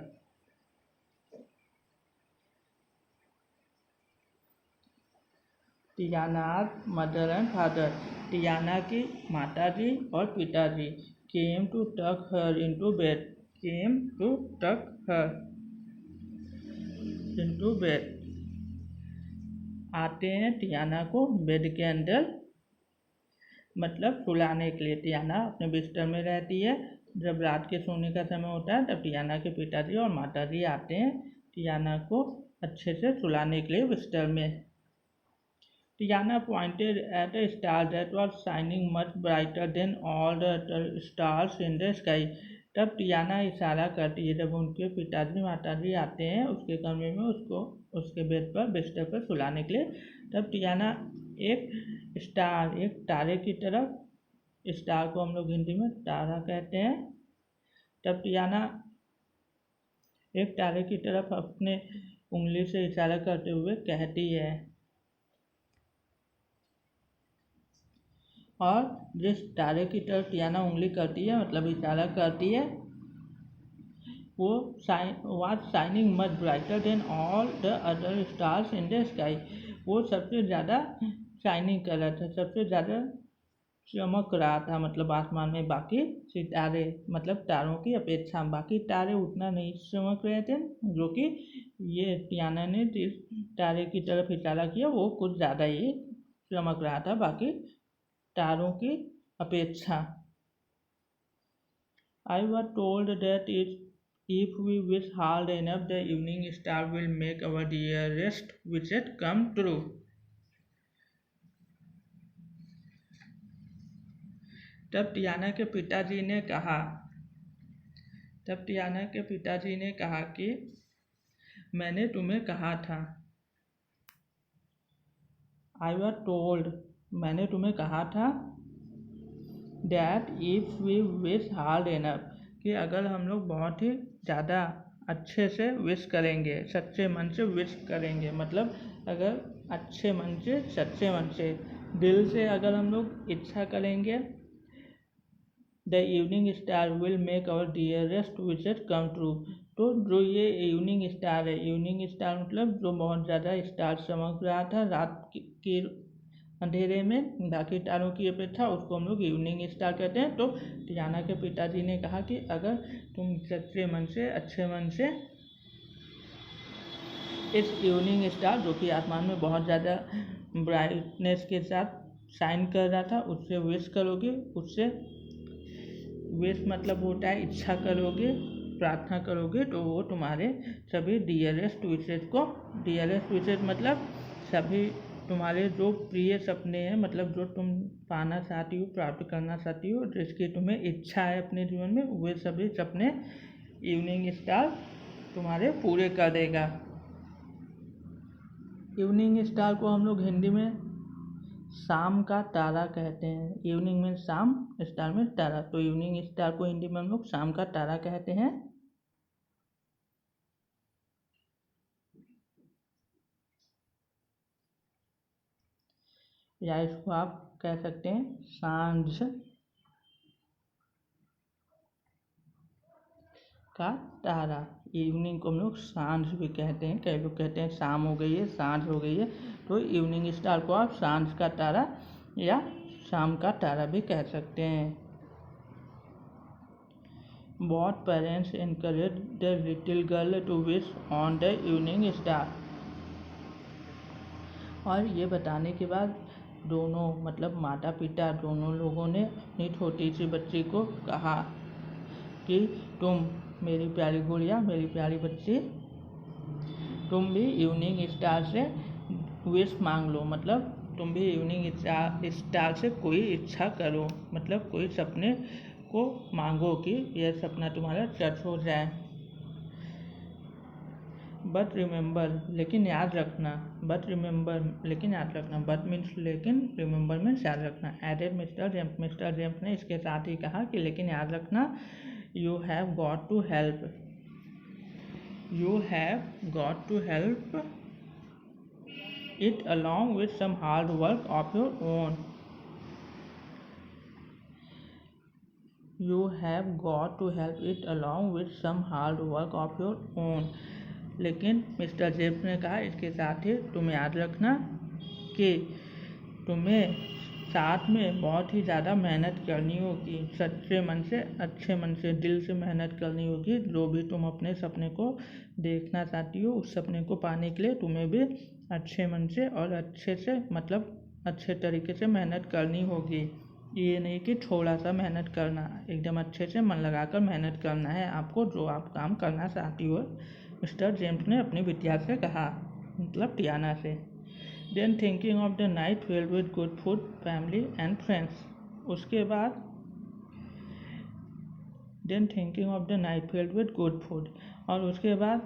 टियाना की माताजी और पिताजी came to tuck her into bed, आते हैं टियाना को बेड के अंदर मतलब सुलाने के लिए। टियाना अपने बिस्तर में रहती है, जब रात के सोने का समय होता है तब टियाना के पिताजी और माताजी आते हैं टियाना को अच्छे से सुलाने के लिए बिस्तर में। Tiana pointed at a star that was shining much brighter than all the other stars in the sky. तब टियाना इशारा करती है, जब उनके पिताजी माताजी आते हैं उसके कमरे में उसको उसके बेड पर बिस्तर पर सुलाने के लिए, तब टियाना एक तारे की तरफ, स्टार को हम लोग हिंदी में तारा कहते हैं, तब टियाना एक तारे की तरफ अपने उंगली से इशारा करते हुए कहती है, और जिस तारे की तरफ टियाना उंगली करती है मतलब इशारा करती है, वो was shining much brighter than all the other stars in the sky. वो सबसे ज़्यादा शाइनिंग कर रहा था, सबसे ज़्यादा चमक रहा था, मतलब आसमान में बाकी सितारे मतलब तारों की अपेक्षा बाकी तारे उतना नहीं चमक रहे थे, जो कि ये टियाना ने जिस तारे की तरफ इशारा किया वो कुछ ज़्यादा ही चमक रहा था बाकी तारों की अपेक्षा। I was told that if we wish hard enough, the evening star will make our dearest wishes come true. तब टियाना के पिताजी ने कहा कि मैंने तुम्हें कहा था, आई वॉज टोल्ड, मैंने तुम्हें कहा था, that if we wish hard enough, कि अगर हम लोग बहुत ही ज़्यादा अच्छे से विश करेंगे, सच्चे मन से विश करेंगे, मतलब अगर अच्छे मन से, सच्चे मन से, दिल से अगर हम लोग इच्छा करेंगे, the evening star will make our dearest wishes come true. तो जो ये इवनिंग स्टार है, इवनिंग स्टार मतलब जो बहुत ज़्यादा स्टार चमक रहा था रात के अंधेरे में बाकी तारों की अपेक्षा, उसको हम लोग इवनिंग स्टार कहते हैं। तो टियाना के पिताजी ने कहा कि अगर तुम सच्चे मन से, अच्छे मन से इस इवनिंग स्टार जो कि आसमान में बहुत ज़्यादा ब्राइटनेस के साथ शाइन कर रहा था, उससे विश करोगे, उससे विश मतलब होता है इच्छा करोगे, प्रार्थना करोगे, तो वो तुम्हारे सभी डियरेस्ट विशेस मतलब सभी तुम्हारे जो प्रिय सपने हैं, मतलब जो तुम पाना चाहती हो, प्राप्त करना चाहती हो, जिसकी तुम्हें इच्छा है अपने जीवन में, वे सभी सपने इवनिंग स्टार तुम्हारे पूरे कर देगा। इवनिंग स्टार को हम लोग हिंदी में शाम का तारा कहते हैं। इवनिंग में शाम, स्टार में तारा, तो इवनिंग स्टार को हिंदी में हम लोग शाम का तारा कहते हैं। या इसको आप कह सकते हैं सांझ का तारा। इवनिंग को हम लोग सांझ भी कहते हैं, कई लोग कहते हैं शाम हो गई है, सांझ हो गई है, तो इवनिंग स्टार को आप सांझ का तारा या शाम का तारा भी कह सकते हैं। Both parents encouraged the little girl to wish on the evening star। और ये बताने के बाद दोनों मतलब माता पिता दोनों लोगों ने अपनी छोटी सी बच्ची को कहा कि तुम मेरी प्यारी गुड़िया, मेरी प्यारी बच्ची, तुम भी इवनिंग स्टार से विश मांग लो, मतलब तुम भी इवनिंग स्टार से कोई इच्छा करो, मतलब कोई सपने को मांगो कि यह सपना तुम्हारा सच हो जाए। बट रिमेंबर, लेकिन याद रखना, बट मीन्स लेकिन, रिमेंबर मीन्स याद रखना। एडेड मिस्टर जेम्स ने इसके साथ ही कहा कि लेकिन याद रखना, you have got to help it along with some hard work of your own। You have got to help it along with some hard work of your own। लेकिन मिस्टर जेम्स ने कहा इसके साथ ही तुम याद रखना कि तुम्हें साथ में बहुत ही ज़्यादा मेहनत करनी होगी, सच्चे मन से, अच्छे मन से, दिल से मेहनत करनी होगी। जो भी तुम अपने सपने को देखना चाहती हो, उस सपने को पाने के लिए तुम्हें भी अच्छे मन से और अच्छे से, मतलब अच्छे तरीके से मेहनत करनी होगी। ये नहीं कि थोड़ा सा मेहनत करना, एकदम अच्छे से मन लगाकर मेहनत करना है आपको, जो आप काम करना चाहती हो, मिस्टर जेम्स ने अपनी बिटिया से कहा, मतलब टियाना से। Then thinking of the night filled with good food, family and friends। उसके बाद then thinking of the night filled with good food, और उसके बाद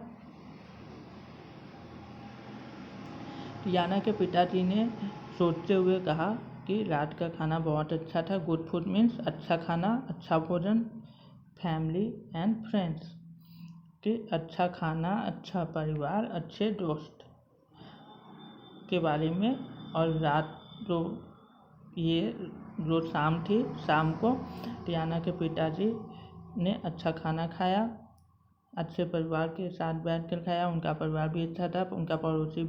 टियाना के पिताजी ने सोचते हुए कहा कि रात का खाना बहुत अच्छा था। गुड फूड मीन्स अच्छा खाना, अच्छा भोजन, फैमिली एंड फ्रेंड्स, कि अच्छा खाना, अच्छा परिवार, अच्छे दोस्त के बारे में। और रात जो शाम थी, शाम को टियाना के पिताजी ने अच्छा खाना खाया, अच्छे परिवार के साथ बैठकर खाया। उनका परिवार भी अच्छा था, उनका पड़ोसी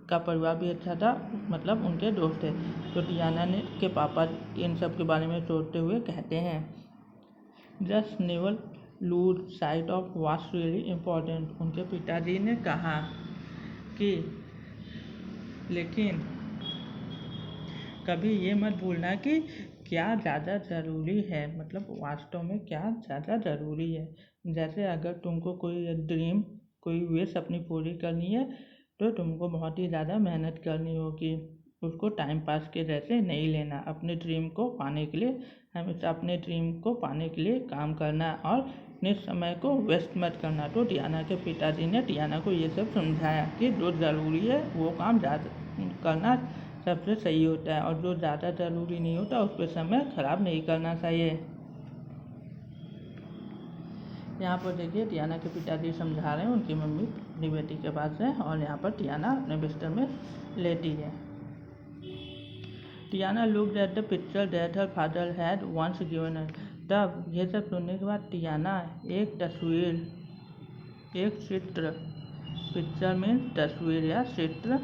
का परिवार भी अच्छा था, मतलब उनके दोस्त थे। तो टियाना के पापा इन सब के बारे में सोचते हुए कहते हैं, just never lose sight of what's really important. उनके पिताजी ने कहा कि लेकिन कभी ये मत भूलना कि क्या ज़्यादा ज़रूरी है, मतलब वास्तव में क्या ज़्यादा ज़रूरी है। जैसे अगर तुमको कोई ड्रीम, कोई विश अपनी पूरी करनी है, तो तुमको बहुत ही ज़्यादा मेहनत करनी होगी, उसको टाइम पास के जैसे नहीं लेना। अपने ड्रीम को पाने के लिए हमेशा अपने ड्रीम को पाने के लिए काम करना और अपने समय को वेस्ट मत करना। तो टियाना के पिताजी ने टियाना को ये सब समझाया कि जो ज़रूरी है वो काम ज़्यादा करना सबसे सही होता है और जो ज़्यादा ज़रूरी नहीं होता उस पर समय ख़राब नहीं करना चाहिए। यहाँ पर देखिए टियाना के पिताजी समझा रहे हैं, उनकी मम्मी अपनी बेटी के पास है और यहाँ पर टियाना अपने बिस्तर में लेटी है। Tiana looked at the picture that her father had once given her। तब ये सब सुनने के बाद टियाना एक तस्वीर, एक चित्र, पिक्चर में तस्वीर या चित्र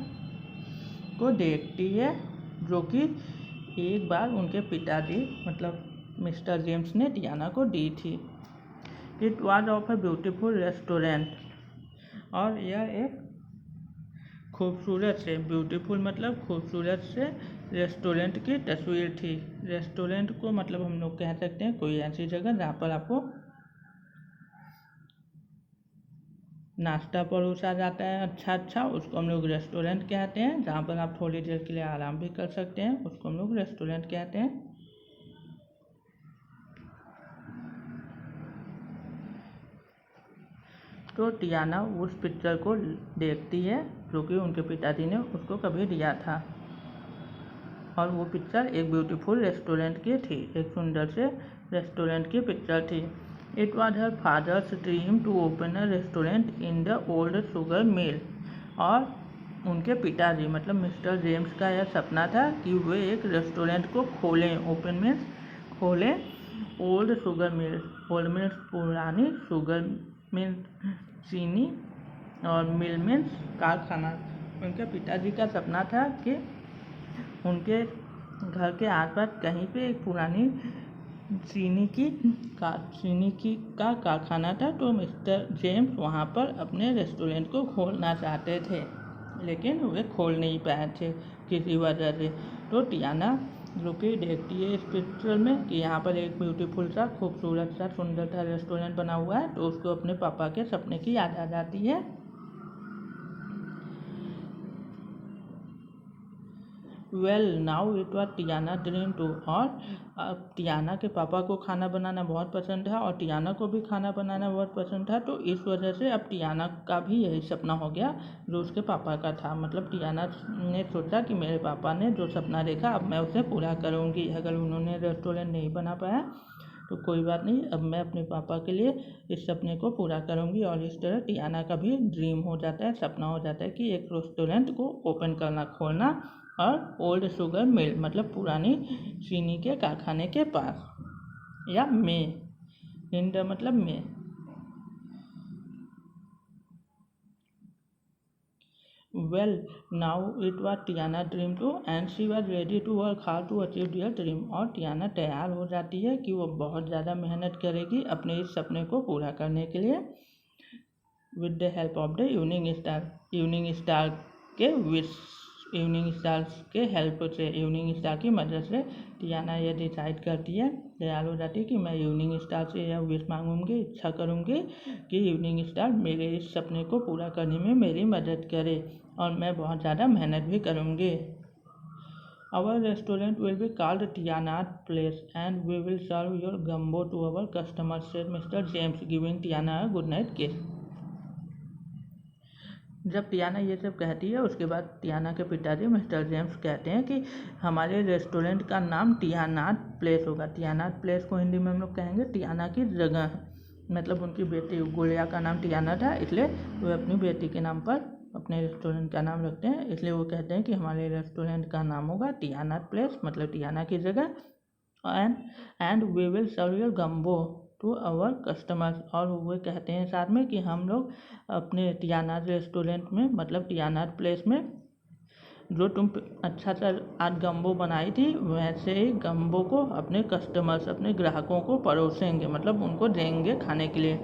को देखती है जो कि एक बार उनके पिताजी मतलब मिस्टर जेम्स ने टियाना को दी थी। It was of a beautiful restaurant, और यह एक खूबसूरत से, ब्यूटीफुल मतलब खूबसूरत से रेस्टोरेंट की तस्वीर थी। रेस्टोरेंट को मतलब हम लोग कह सकते हैं कोई ऐसी जगह जहाँ पर आपको नाश्ता परोसा जाता है अच्छा, उसको हम लोग रेस्टोरेंट कहते हैं। जहाँ पर आप थोड़ी देर के लिए आराम भी कर सकते हैं उसको हम लोग रेस्टोरेंट कहते हैं। तो टियाना उस पिक्चर को देखती है जो कि उनके पिताजी ने उसको कभी दिया था, और वो पिक्चर एक ब्यूटीफुल रेस्टोरेंट की थी, एक सुंदर से रेस्टोरेंट की पिक्चर थी। It was her father's dream to open a restaurant in the old sugar mill, और उनके पिताजी मतलब मिस्टर जेम्स का यह सपना था कि वे एक रेस्टोरेंट को खोलें। ओपन मीन्स खोलें, ओल्ड शुगर मिल, ओल्ड मीन्स पुरानी, शुगर मीन्स चीनी, और मिल मीन्स कारखाना। उनके पिताजी का सपना था कि उनके घर के आसपास कहीं पे एक पुरानी चीनी की का कारखाना था। तो मिस्टर जेम्स वहाँ पर अपने रेस्टोरेंट को खोलना चाहते थे, लेकिन वे खोल नहीं पाए थे किसी वजह से। तो टियाना जो कि देखती है इस पिक्चर में कि यहाँ पर एक ब्यूटीफुल सा, खूबसूरत सा, सुंदर सा रेस्टोरेंट बना हुआ है, तो उसको अपने पापा के सपने की याद आ जाती है। Well now it was Tiana dream to, और अब टियाना के पापा को खाना बनाना बहुत पसंद था और टियाना को भी खाना बनाना बहुत पसंद था। तो इस वजह से अब टियाना का भी यही सपना हो गया जो उसके पापा का था। मतलब टियाना ने सोचा कि मेरे पापा ने जो सपना देखा अब मैं उसे पूरा करूँगी। अगर उन्होंने रेस्टोरेंट नहीं बना पाया तो कोई बात नहीं, अब मैं अपने पापा के लिए इस सपने को पूरा करूँगी। और इस तरह टियाना का भी ड्रीम हो जाता है, सपना हो जाता है कि एक रेस्टोरेंट को ओपन करना, खोलना, और ओल्ड शुगर मिल मतलब पुरानी चीनी के कारखाने के पास, या में, इन द मतलब में। Well now it was Tiana dream to and she was ready to work hard to achieve their dream, और टियाना तैयार हो जाती है कि वो बहुत ज़्यादा मेहनत करेगी अपने इस सपने को पूरा करने के लिए। With the help of the evening star, evening star के हेल्प से, इवनिंग स्टार की मदद से टियाना ये डिसाइड करती है, तैयार हो जाती है कि मैं इवनिंग स्टार से यह विश मांगूंगी, इच्छा करूंगी कि इवनिंग स्टार मेरे इस सपने को पूरा करने में मेरी मदद करे और मैं बहुत ज़्यादा मेहनत भी करूंगी। Our restaurant will be called Tiana's Place and we will serve your gumbo to our customers, said Mr. James, giving Tiana a good night kiss। जब टियाना ये सब कहती है उसके बाद टियाना के पिताजी मिस्टर जेम्स कहते हैं कि हमारे रेस्टोरेंट का नाम टियानाथ प्लेस होगा। टियानाथ प्लेस को हिंदी में हम लोग कहेंगे टियाना की जगह, मतलब उनकी बेटी गुड़िया का नाम टियाना था, इसलिए वो अपनी बेटी के नाम पर अपने रेस्टोरेंट का नाम रखते हैं। इसलिए वो कहते हैं कि हमारे रेस्टोरेंट का नाम होगा टियानाथ प्लेस, मतलब टियाना की जगह, and we will serve your gumbo to our customers, और वो कहते हैं साथ में कि हम लोग अपने टियानाथ रेस्टोरेंट में मतलब टियानाथ प्लेस में जो तुम अच्छा सा आज गम्बो बनाई थी वैसे ही गम्बो को अपने कस्टमर्स, अपने ग्राहकों को परोसेंगे, मतलब उनको देंगे खाने के लिए,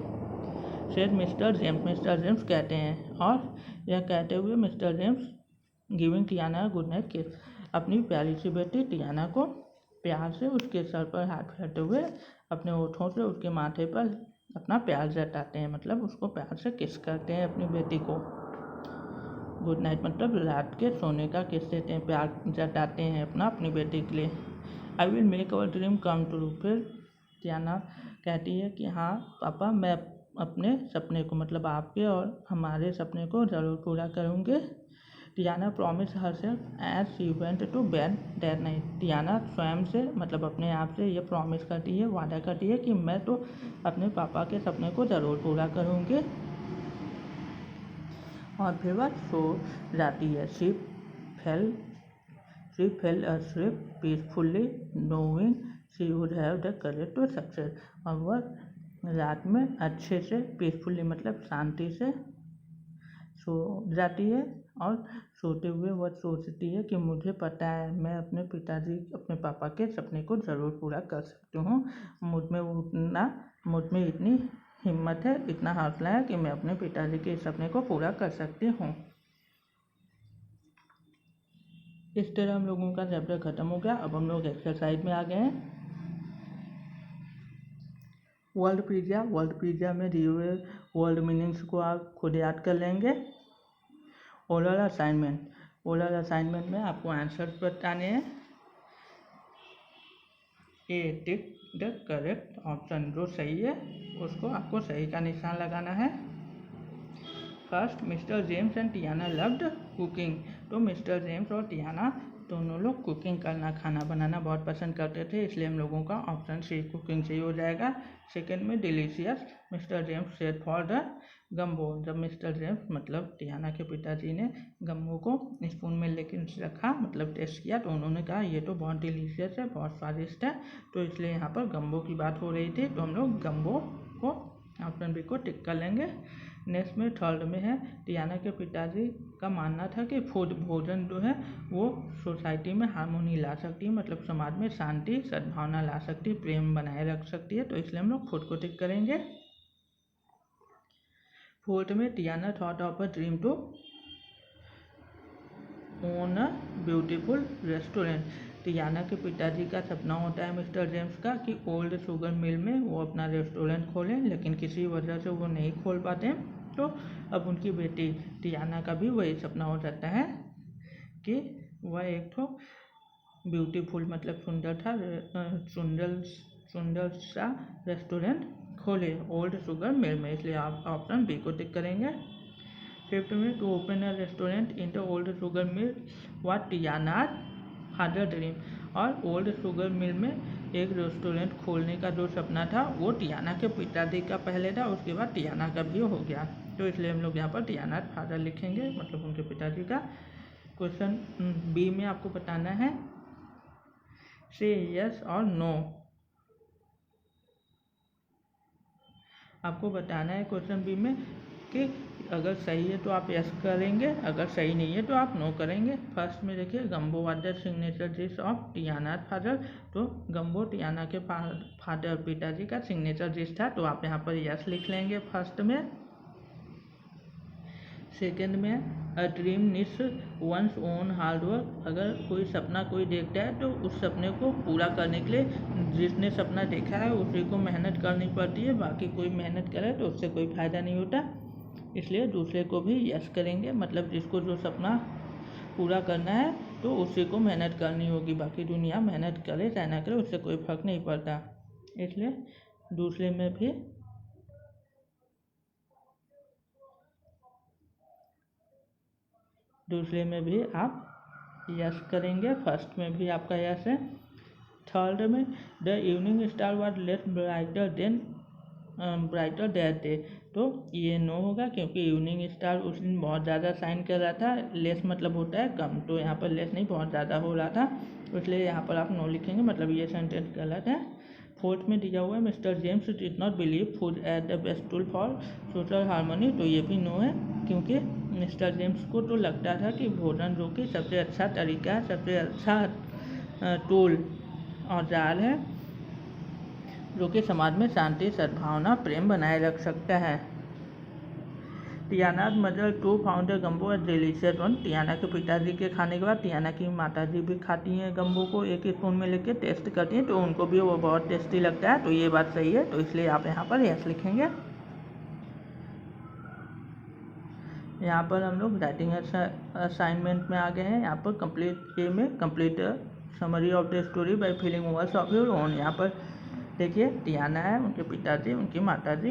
said mister James, mister James कहते हैं। और यह कहते हुए mister James giving Tiana good night किस, अपनी प्यारी सी बेटी टियाना को प्यार से उसके सर पर हाथ फेरते हुए अपने होठों से उसके माथे पर अपना प्यार जताते हैं, मतलब उसको प्यार से किस करते हैं अपनी बेटी को। गुड नाइट मतलब रात के सोने का किस देते हैं, प्यार जताते हैं अपना अपनी बेटी के लिए। आई will make our dream come true. फिर टियाना कहती है कि हाँ पापा, मैं अपने सपने को मतलब आपके और हमारे सपने को ज़रूर पूरा करूँगी। Tiana promise herself as she went to bed that night. Tiana स्वयं से मतलब अपने आप से ये प्रॉमिस करती है, वादा करती है कि मैं तो अपने पापा के सपने को ज़रूर पूरा करूँगी। और फिर वह सो जाती है। She fail asleep peacefully knowing she would have the courage to succeed। और वह रात में अच्छे से पीसफुली मतलब शांति से सो जाती है और सोते हुए वह सोचती है कि मुझे पता है मैं अपने अपने पापा के सपने को ज़रूर पूरा कर सकती हूँ। मुझ में इतनी हिम्मत है, इतना हौसला है कि मैं अपने पिताजी के सपने को पूरा कर सकती हूँ। इस तरह हम लोगों का चैप्टर ख़त्म हो गया। अब हम लोग एक्सरसाइज में आ गए हैं। वर्ल्ड पिज़्ज़ा में दिए हुए वर्ल्ड मीनिंग्स को आप खुद याद कर लेंगे। ओरल असाइनमेंट में आपको आंसर बताने हैं। ए टिक द करेक्ट ऑप्शन, जो सही है उसको आपको सही का निशान लगाना है। First, mister James and Tiana loved cooking. तो मिस्टर जेम्स और टियाना दोनों लोग कुकिंग करना, खाना बनाना बहुत पसंद करते थे, इसलिए हम लोगों का ऑप्शन सी कुकिंग सही हो जाएगा। सेकंड में delicious, mister James said for the gumbo. जब मिस्टर जेम्स मतलब टियाना के पिताजी ने गम्बो को स्पून में लेके रखा मतलब टेस्ट किया तो उन्होंने कहा ये तो बहुत डिलीशियस है, बहुत स्वादिष्ट है, तो इसलिए यहाँ पर गम्बो की बात हो रही थी, तो हम लोग गम्बो को ऑप्शन बी को टिक कर लेंगे। नेक्स्ट में थर्ड में है, टियाना के पिताजी का मानना था कि भोजन जो है वो सोसाइटी में हार्मोनी ला सकती है, मतलब समाज में शांति सद्भावना ला सकती है, प्रेम बनाए रख सकती है, तो इसलिए हम लोग फूड को टिक करेंगे। फोर्थ में, Tiana thought of a dream to own a beautiful restaurant. Tiana के पिताजी का सपना होता है मिस्टर जेम्स का कि ओल्ड शुगर मिल में वो अपना रेस्टोरेंट खोलें, लेकिन किसी वजह से वो नहीं खोल पाते, तो अब उनकी बेटी टियाना का भी वही सपना हो जाता है कि वह एक तो ब्यूटीफुल मतलब सुंदर सा रेस्टोरेंट खोले ओल्ड शुगर मिल में, इसलिए आप ऑप्शन बी को टिक करेंगे। फिफ्थ में, to open a restaurant in the old sugar mill what Tiana father dream. और ओल्ड शुगर मिल में एक रेस्टोरेंट खोलने का जो सपना था वो टियाना के पिताजी का पहले था, उसके बाद टियाना का भी हो गया, तो इसलिए हम लोग यहाँ पर टियाना फादर लिखेंगे मतलब उनके पिताजी का। क्वेश्चन बी में आपको बताना है से यस और नो। आपको बताना है क्वेश्चन बी में कि अगर सही है तो आप यस करेंगे, अगर सही नहीं है तो आप नो करेंगे। फर्स्ट में देखिए, gumbo was the signature dish of Tiana father. तो गम्बो टियाना के फादर पिताजी का सिग्नेचर डिश था, तो आप यहाँ पर यस लिख लेंगे फर्स्ट में। सेकंड में, a dream needs one's own hard work. अगर कोई सपना कोई देखता है तो उस सपने को पूरा करने के लिए जिसने सपना देखा है उसी को मेहनत करनी पड़ती है, बाकी कोई मेहनत करे तो उससे कोई फ़ायदा नहीं होता, इसलिए दूसरे को भी यस करेंगे, मतलब जिसको जो सपना पूरा करना है तो उसी को मेहनत करनी होगी, बाकी दुनिया मेहनत करे चाहे ना करे उससे कोई फ़र्क नहीं पड़ता, इसलिए दूसरे में भी आप यस करेंगे, फर्स्ट में भी आपका यस है। थर्ड में, the evening star was less brighter that day. तो ये नो होगा क्योंकि इवनिंग स्टार उस दिन बहुत ज़्यादा शाइन कर रहा था, लेस मतलब होता है कम, तो यहाँ पर लेस नहीं बहुत ज़्यादा हो रहा था, इसलिए यहाँ पर आप नो लिखेंगे, मतलब ये सेंटेंस गलत है। फोर्थ में दिया हुआ है, mister James did not believe food at the best tool for social harmony. तो ये भी नो है क्योंकि मिस्टर जेम्स को तो लगता था कि भोजन जो कि सबसे अच्छा तरीका है, सबसे अच्छा टूल औजार है जो कि समाज में शांति सद्भावना प्रेम बनाए रख सकता है। Tiana's mother too found the gumbo as delicious one. Tiana के पिताजी के खाने के बाद टियाना की माताजी भी खाती हैं गम्बो को, एक स्पून में लेके टेस्ट करती हैं तो उनको भी वो बहुत टेस्टी लगता है, तो ये बात सही है, तो इसलिए आप यहाँ पर यस लिखेंगे। यहाँ पर हम लोग राइटिंग असाइनमेंट में आ गए हैं। यहाँ पर कंप्लीट ए में complete summary of the story by filling words of your own. यहाँ पर देखिए टियाना है, उनके पिताजी, उनकी माताजी।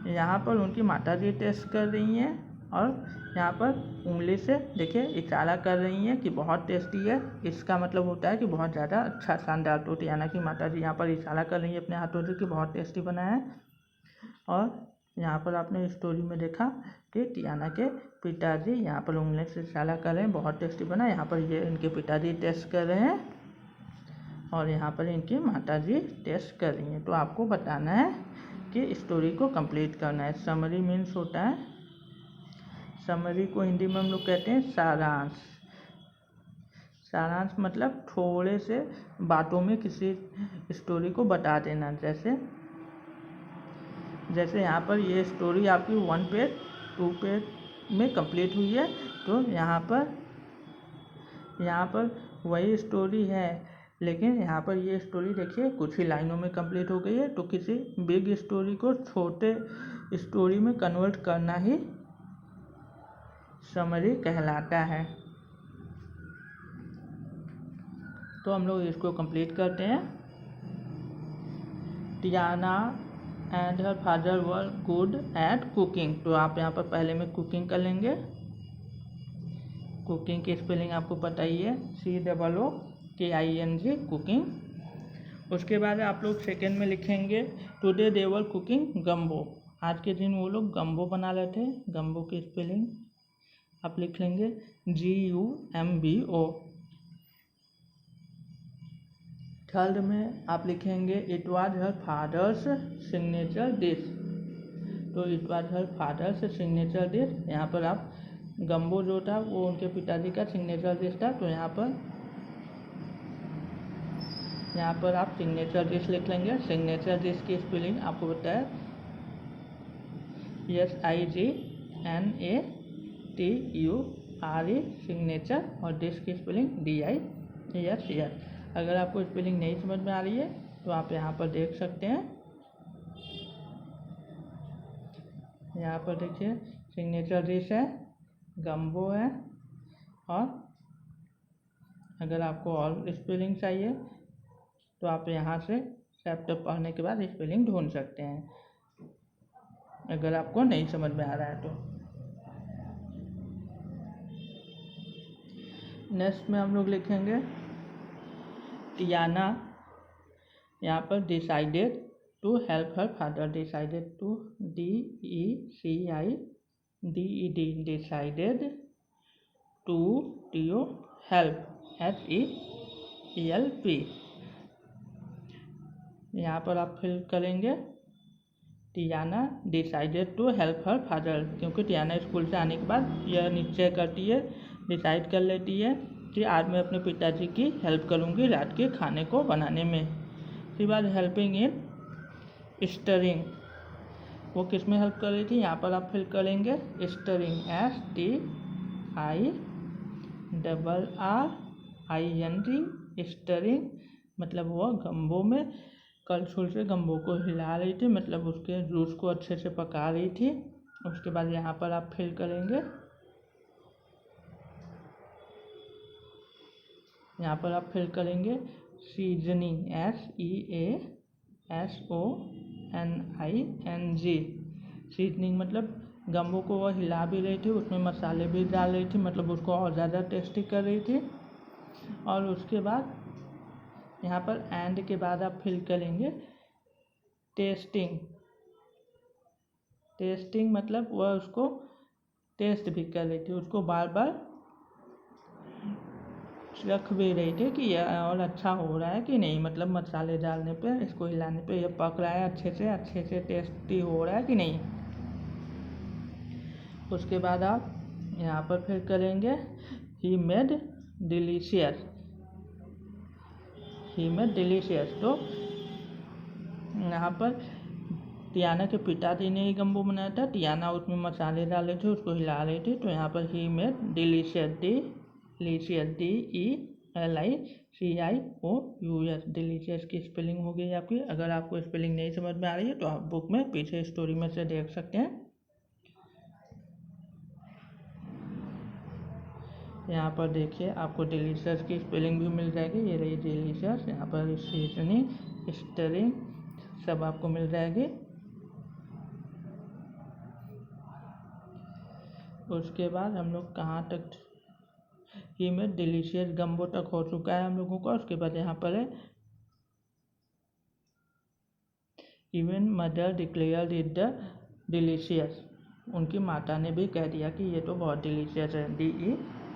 यहाँ पर उनकी माताजी टेस्ट कर रही हैं और यहाँ पर उंगली से देखिए इशारा कर रही हैं कि बहुत टेस्टी है। इसका मतलब होता है कि बहुत ज़्यादा अच्छा, शानदार। तो टियाना की माताजी यहाँ पर इशारा कर रही है अपने हाथों से कि बहुत टेस्टी बना है। और यहाँ पर आपने स्टोरी में देखा कि टियाना के पिताजी यहाँ पर उंगली से इशारा कर रहे हैं, बहुत टेस्टी बना। यहाँ पर ये इनके पिताजी टेस्ट कर रहे हैं और यहाँ पर इनकी माताजी टेस्ट कर रही हैं। तो आपको बताना है कि स्टोरी को कंप्लीट करना है। समरी मीन्स होता है, समरी को हिंदी में हम लोग कहते हैं सारांश। सारांश मतलब थोड़े से बातों में किसी स्टोरी को बता देना। जैसे यहाँ पर ये स्टोरी आपकी 1 पेज 2 पेज में कंप्लीट हुई है। तो यहाँ पर वही स्टोरी है, लेकिन यहाँ पर ये स्टोरी देखिए कुछ ही लाइनों में कंप्लीट हो गई है। तो किसी बिग स्टोरी को छोटे स्टोरी में कन्वर्ट करना ही समरी कहलाता है। तो हम लोग इसको कंप्लीट करते हैं। Tiana and her father were good at cooking. तो आप यहाँ पर पहले में कुकिंग कर लेंगे। कुकिंग की स्पेलिंग आपको पता ही है, COOKING, कुकिंग। उसके बाद आप लोग सेकेंड में लिखेंगे today they were cooking gumbo. आज के दिन वो लोग गम्बो बना रहे थे। गम्बो की स्पेलिंग आप लिख लेंगे GUMBO। थर्ड में आप लिखेंगे it was her father's signature dish. तो it was her father's signature dish. यहाँ पर आप गम्बो जो था वो उनके पिताजी का सिग्नेचर डिश था। तो यहाँ पर आप सिग्नेचर डिश लिख लेंगे। सिग्नेचर डिश की स्पेलिंग आपको बताया SIGNATURE, सिग्नेचर, और डिश की स्पेलिंग DISH। अगर आपको स्पेलिंग नहीं समझ में आ रही है तो आप यहाँ पर देख सकते हैं। यहाँ पर देखिए सिग्नेचर डिश है, गम्बो है, और अगर आपको और स्पेलिंग चाहिए तो आप यहाँ से चैप्टर पढ़ने के बाद स्पेलिंग ढूंढ सकते हैं, अगर आपको नहीं समझ में आ रहा है तो। नेक्स्ट में हम लोग लिखेंगे टियाना यहाँ पर decided to help her father. Decided to DECIDED, decided to help HELP। यहाँ पर आप फिल करेंगे Tiana decided to help her father, क्योंकि टियाना स्कूल से आने के बाद यह निश्चय करती है, डिसाइड कर लेती है कि आज मैं अपने पिताजी की हेल्प करूँगी रात के खाने को बनाने में। उसके बाद हेल्पिंग इन स्टरिंग, वो किस में हेल्प कर रही थी, यहाँ पर आप फिल करेंगे स्टरिंग STIRRING, स्टरिंग मतलब वह गम्बो में कलछुल से गम्बो को हिला रही थी, मतलब उसके जूस को अच्छे से पका रही थी। उसके बाद यहाँ पर आप फिल करेंगे, यहाँ पर आप फिल करेंगे सीजनिंग SEASONING। सीजनिंग मतलब गम्बो को वह हिला भी रही थी, उसमें मसाले भी डाल रही थी, मतलब उसको और ज़्यादा टेस्टी कर रही थी। और उसके बाद यहाँ पर एंड के बाद आप फिल करेंगे टेस्टिंग मतलब वह उसको टेस्ट भी कर रही थी, उसको बार बार रख भी रही थी कि यह और अच्छा हो रहा है कि नहीं, मतलब मसाले डालने पे, इसको हिलाने पे यह पक रहा है अच्छे से टेस्टी हो रहा है कि नहीं। उसके बाद आप यहाँ पर फिर करेंगे ही मेड डिलीशियस। तो यहाँ पर टियाना के पिताजी ने ही गम्बो बनाया था, टियाना उसमें मसाले डाले थे, उसको हिला रही थी। तो यहाँ पर he made delicious DELICIOUS, delicious की स्पेलिंग हो गई आपकी। अगर आपको स्पेलिंग नहीं समझ में आ रही है तो आप बुक में पीछे स्टोरी में से देख सकते हैं। यहाँ पर देखिए आपको डिलीशियस की स्पेलिंग भी मिल जाएगी, ये रही डिलीशियस। यहाँ पर सीजनिंग, स्टरिंग सब आपको मिल जाएगी। उसके बाद हम लोग कहाँ तक ही में डिलीशियस गम्बो तक हो चुका है हम लोगों का। उसके बाद यहाँ पर है even mother declare it the delicious, उनकी माता ने भी कह दिया कि ये तो बहुत डिलीशियस है।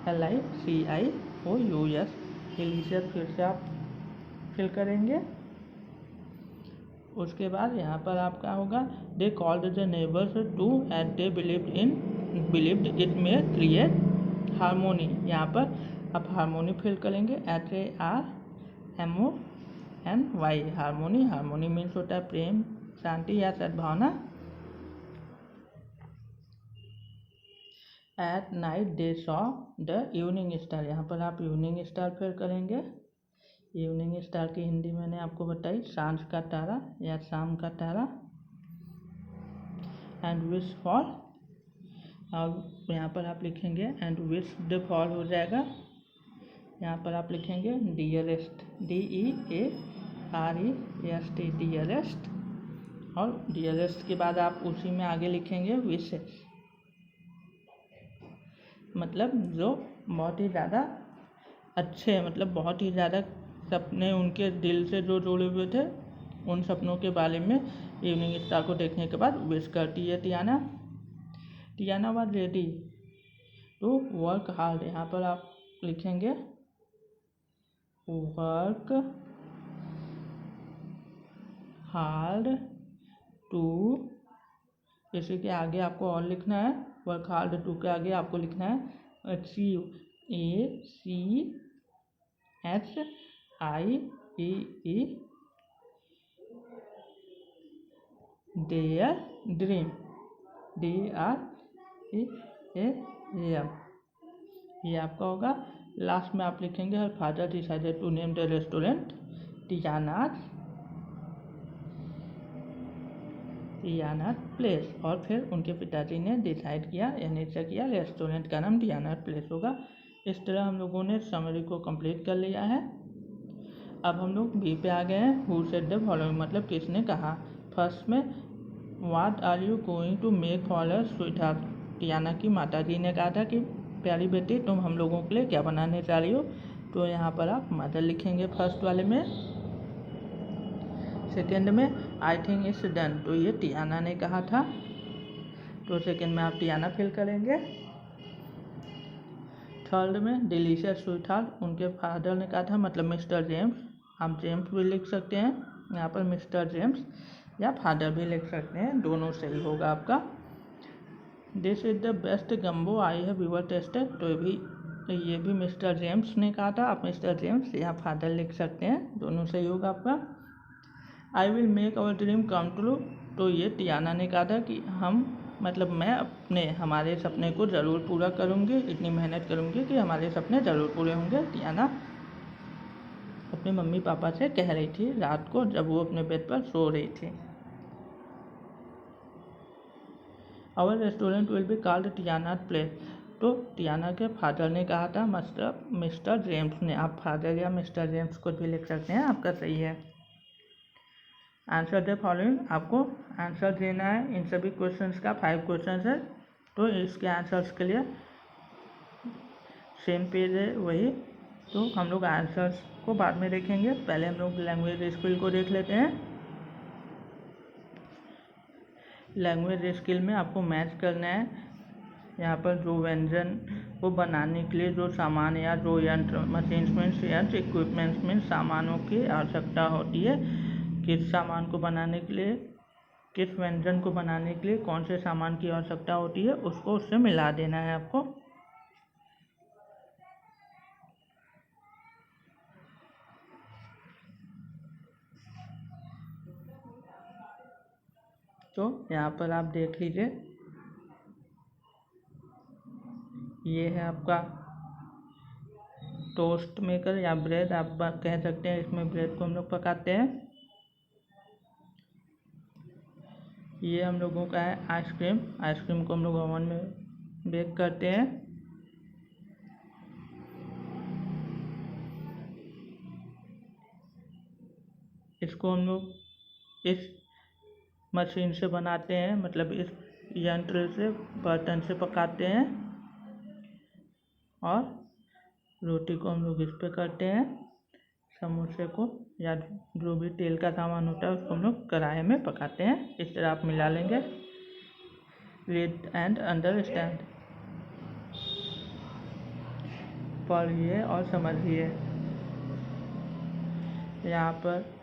DELICIOUS डिलीशियस फिर से आप फिल करेंगे। उसके बाद यहाँ पर आपका होगा they called the neighbours to and they believed it में क्रिएट हारमोनी। यहाँ पर आप हारमोनी फिल करेंगे, HARMONY। हारमोनी मीन्स होता है प्रेम, शांति या सद्भावना। At night they saw the evening star, यहाँ पर आप इवनिंग स्टार फिल करेंगे। इवनिंग स्टार की हिंदी मैंने आपको बताई सांझ का तारा या शाम का तारा। एंड विश फॉल, अब यहाँ पर आप लिखेंगे एंड विश द फॉल हो जाएगा। यहाँ पर आप लिखेंगे डियरेस्ट, DEAREST डियरेस्ट। और डियरेस्ट के बाद आप उसी में आगे लिखेंगे विशेस, मतलब जो बहुत ही ज़्यादा अच्छे, मतलब बहुत ही ज़्यादा सपने उनके दिल से जो जुड़े हुए थे, उन सपनों के बारे में इवनिंग स्टार को देखने के बाद विश करती है Tiana. Tiana was ready to work hard, यहाँ पर आप लिखेंगे वर्क हार्ड टू, इसी के आगे आपको और लिखना है, वर्क हार्ड टू के आगे आपको लिखना है achieve, ACHIEVE their dream, DREAM, ये आपका होगा। लास्ट में आप लिखेंगे her father decided to name the restaurant Tiana place, और फिर उनके पिताजी ने डिसाइड किया या निश्चय किया रेस्टोरेंट का नाम टियाना प्लेस होगा। इस तरह हम लोगों ने समरी को कंप्लीट कर लिया है। अब हम लोग बी पे आ गए हैं, हु सेड द फॉलोइंग, मतलब किसने कहा। फर्स्ट में what are you going to make for a sweetheart, Tiana की माता जी ने कहा था कि प्यारी बेटी तुम हम लोगों के लिए क्या बनाने जा रही हो, तो यहाँ पर आप मदर लिखेंगे फर्स्ट वाले में। सेकेंड में आई थिंक इट्स डन, तो ये टियाना ने कहा था, तो सेकेंड में आप टियाना फिल करेंगे। थर्ड में डिलीशियस स्वीटहार्ट उनके फादर ने कहा था, मतलब मिस्टर जेम्स, आप जेम्स भी लिख सकते हैं यहाँ पर, मिस्टर जेम्स, या फादर भी लिख सकते हैं, दोनों सही होगा आपका। This is the best gumbo I have ever tested, तो ये भी मिस्टर जेम्स ने कहा था, आप मिस्टर जेम्स या फादर लिख सकते हैं, दोनों सही होगा आपका। I will make our dream come true, तो ये टियाना ने कहा था कि मतलब मैं हमारे सपने को ज़रूर पूरा करूँगी, इतनी मेहनत करूँगी कि हमारे सपने ज़रूर पूरे होंगे। टियाना अपने मम्मी पापा से कह रही थी रात को जब वो अपने बेड पर सो रही थी। Our restaurant will be called Tiana place, तो टियाना के फादर ने कहा था, मिस्टर जेम्स ने, आप फादर या मिस्टर जेम्स को भी लिख सकते हैं, आपका सही है। आंसर द फॉलोइंग, आपको आंसर देना है इन सभी क्वेश्चंस का, 5 क्वेश्चंस है, तो इसके आंसर्स के लिए सेम पेज है वही, तो हम लोग आंसर्स को बाद में देखेंगे, पहले हम लोग लैंग्वेज स्किल को देख लेते हैं। लैंग्वेज स्किल में आपको मैच करना है, यहाँ पर जो व्यंजन को बनाने के लिए जो सामान या जो यंत्र, मशीन्स यंत्र, इक्विपमेंट्स में सामानों की आवश्यकता होती है, किस सामान को बनाने के लिए, किस व्यंजन को बनाने के लिए कौन से सामान की आवश्यकता होती है, उसको उससे मिला देना है आपको। तो यहाँ पर आप देख लीजिए, ये है आपका टोस्ट मेकर या ब्रेड आप कह सकते हैं, इसमें ब्रेड को हम लोग पकाते हैं। ये हम लोगों का है आइसक्रीम, को हम लोग ओवन में बेक करते हैं। इसको हम लोग इस मशीन से बनाते हैं, मतलब इस यंत्र से बर्तन से पकाते हैं। और रोटी को हम लोग इस पे करते हैं, समोसे को या जो भी तेल का सामान होता है उसको हम लोग कढ़ाई में पकाते हैं। इस तरह आप मिला लेंगे। रीड एंड अंडरस्टैंड, पढ़िए और समझिए। यहाँ पर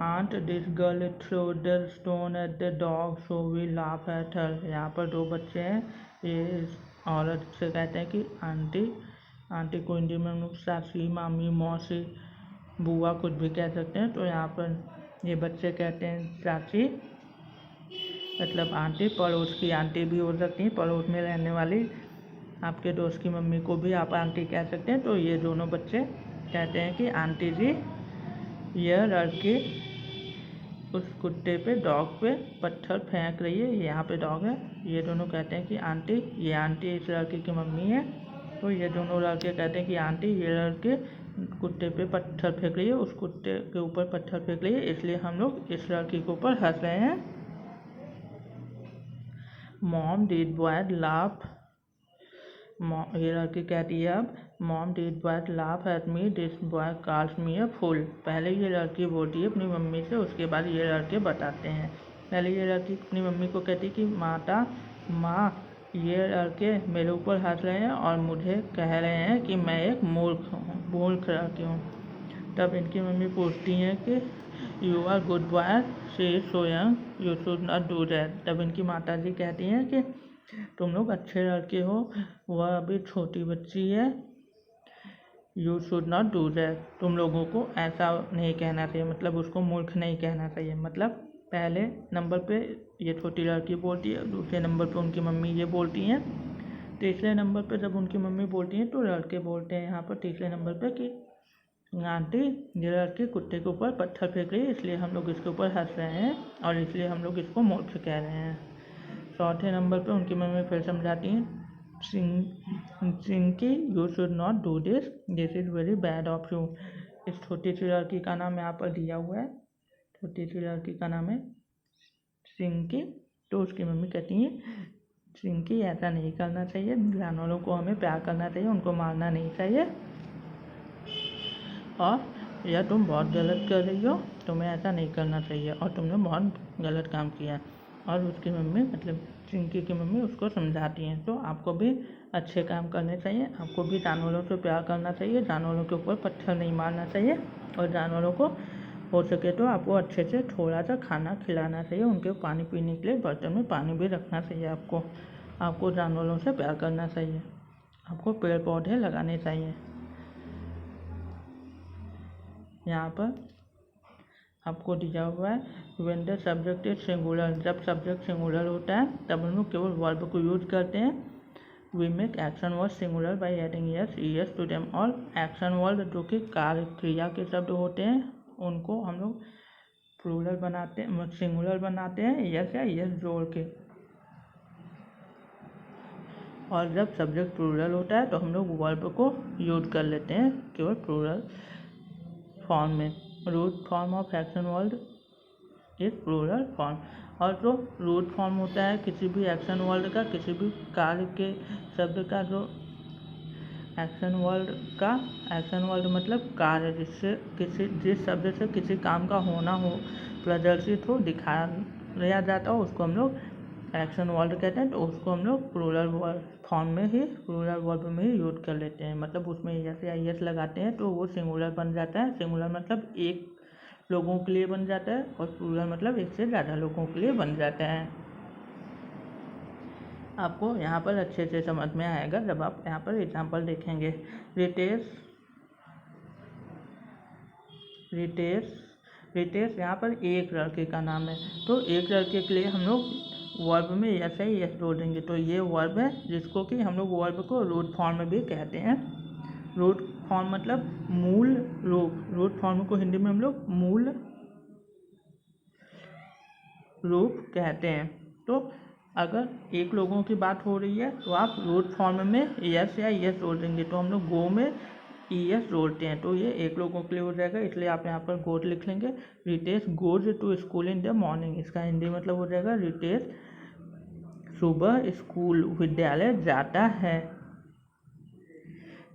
aunt this girl throw the stone at the dog so we laugh at her. यहाँ पर दो बच्चे हैं। ये इस औरत से कहते हैं कि आंटी, आंटी को हिंदी में हम लोग सासी, मामी, मौसी, बुआ कुछ भी कह सकते हैं। तो यहाँ पर ये बच्चे कहते हैं चाची, मतलब आंटी। पड़ोस की आंटी भी हो सकती हैं, पड़ोस में रहने वाली आपके दोस्त की मम्मी को भी आप आंटी कह सकते हैं। तो ये दोनों बच्चे कहते हैं कि आंटी जी, यह लड़की उस कुत्ते पे, डॉग पे पत्थर फेंक रही है। यहाँ पे डॉग है। ये दोनों कहते हैं कि आंटी, ये आंटी इस लड़के की मम्मी है। तो ये दोनों लड़के कहते हैं कि आंटी, ये लड़के कुत्ते पे पत्थर फेंक रही है, उस कुत्ते के ऊपर पत्थर फेंक रही है, इसलिए हम लोग इस लड़की के ऊपर हंस रहे हैं। मॉम डिड बॉय लाफ, ये लड़की कहती है अब, mom did boy laugh at me, this boy calls me a fool. पहले ये लड़की बोलती है अपनी मम्मी से, उसके बाद ये लड़के बताते हैं। पहले ये लड़की अपनी मम्मी को कहती है कि माता, माँ, ये लड़के मेरे ऊपर हंस रहे हैं और मुझे कह रहे हैं कि मैं एक मूर्ख लड़की हूँ। तब इनकी मम्मी पूछती हैं कि you are good boy, she is so young, you should not do that. तब इनकी माता जी कहती हैं कि तुम लोग अच्छे लड़के हो, वह अभी छोटी बच्ची है, you should not do that. तुम लोगों को ऐसा नहीं कहना चाहिए, मतलब उसको मूर्ख नहीं कहना चाहिए। मतलब पहले नंबर पे ये छोटी लड़की बोलती है, दूसरे नंबर पे उनकी मम्मी ये बोलती हैं, तीसरे नंबर पे जब उनकी मम्मी बोलती हैं तो लड़के बोलते हैं यहाँ पर तीसरे नंबर पे कि आंटी, ये लड़की कुत्ते के ऊपर पत्थर फेंक रही है, इसलिए हम लोग इसके ऊपर हंस रहे हैं और इसलिए हम लोग इसको मूर्ख कह रहे हैं। चौथे नंबर पे उनकी मम्मी फिर समझाती हैं, Chinki, you should not do this, this is very bad of you. इस छोटी सी लड़की का नाम यहाँ पर दिया हुआ है, छोटी सी लड़की का नाम है चिंकी। तो उसकी मम्मी कहती हैं, चिंकी, ऐसा नहीं करना चाहिए, जानवरों को हमें प्यार करना चाहिए, उनको मारना नहीं चाहिए, और यह तुम बहुत गलत कर रही हो, तुम्हें ऐसा नहीं करना चाहिए और तुमने बहुत गलत काम किया है। और उसकी मम्मी, मतलब चिंकी की मम्मी, उसको समझाती हैं। तो आपको भी अच्छे काम करने चाहिए, आपको भी जानवरों से प्यार करना चाहिए, जानवरों के ऊपर पत्थर नहीं मारना चाहिए, और जानवरों को हो सके तो आपको अच्छे से थोड़ा सा खाना खिलाना चाहिए, उनके पानी पीने के लिए बर्तन में पानी भी रखना चाहिए। आपको जानवरों से प्यार करना चाहिए, आपको पेड़ पौधे लगाने चाहिए। यहाँ पर आपको दिया हुआ है, when the subject is singular, जब सब्जेक्ट सिंगुलर होता है तब हम लोग केवल वर्ब को यूज करते हैं। We make action word singular by adding S ES to them. और एक्शन वर्ड जो कि कार्य क्रिया के शब्द होते हैं उनको हम लोग प्लूरल बनाते हैं, सिंगुलर बनाते हैं एस या ईएस जोड़ के। और जब सब्जेक्ट प्लूरल होता है तो हम लोग वर्ब को यूज कर लेते हैं केवल प्लूरल फॉर्म में। Root form of action word is plural form. और जो रूट फॉर्म होता है किसी भी एक्शन वर्ड का, किसी भी कार्य के शब्द का, जो एक्शन वर्ड मतलब कार्य, जिस शब्द से किसी काम का होना हो, प्रदर्शित हो, दिखाया जाता हो, उसको हम लोग एक्शन वर्ड कहते हैं। तो उसको हम लोग प्लूरल फॉर्म में ही, प्लूरल वर्ब में ही यूज कर लेते हैं। मतलब उसमें एस या ईएस लगाते हैं तो वो सिंगुलर बन जाता है। सिंगुलर मतलब एक लोगों के लिए बन जाता है और प्लूरल मतलब एक से ज़्यादा लोगों के लिए बन जाता है। आपको यहाँ पर अच्छे से समझ में आएगा जब आप यहाँ पर एग्जाम्पल देखेंगे। रितेश यहाँ पर एक लड़के का नाम है, तो एक लड़के के लिए हम लोग वर्ब में यस है, यस जोड़ देंगे। तो ये वर्ब है जिसको कि हम लोग वर्ब को रूट फॉर्म में भी कहते हैं। रूट फॉर्म मतलब मूल रूप, रूट फॉर्म को हिंदी में हम लोग मूल रूप कहते हैं। तो अगर एक लोगों की बात हो रही है तो आप रूट फॉर्म में यस या यस जोड़ देंगे। तो हम लोग गो में ES जोड़ते हैं तो ये एक लोगों के लिए हो जाएगा, इसलिए आप यहाँ पर गोज लिख लेंगे। Ritesh goes to school in the morning, इसका हिंदी मतलब हो जाएगा रितेश सुबह स्कूल विद्यालय जाता है।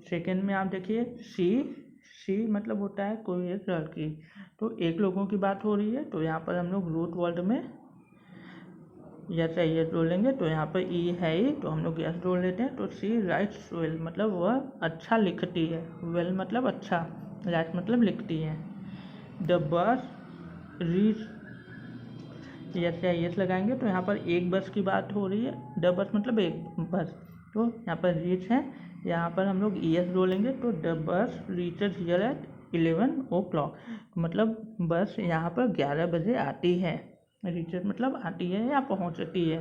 सेकंड में आप देखिए सी मतलब होता है कोई एक लड़की, तो एक लोगों की बात हो रही है तो यहाँ पर हम लोग रूट वर्ड में जैसे ये जोड़ लेंगे, तो यहाँ पर ई है ही तो हम लोग यस जोड़ लेते हैं। तो सी राइट्स वेल मतलब वह अच्छा लिखती है, वेल मतलब अच्छा, राइट मतलब लिखती है। द बस रीच, जैसे यस लगाएंगे तो यहाँ पर एक बस की बात हो रही है, द बस मतलब एक बस, तो यहाँ पर रीच है, यहाँ पर हम लोग ES जोड़ेंगे तो the bus reaches here eight 11 o'clock, मतलब बस यहाँ पर 11 बजे आती है। रीचेज मतलब आती है या पहुँचती है।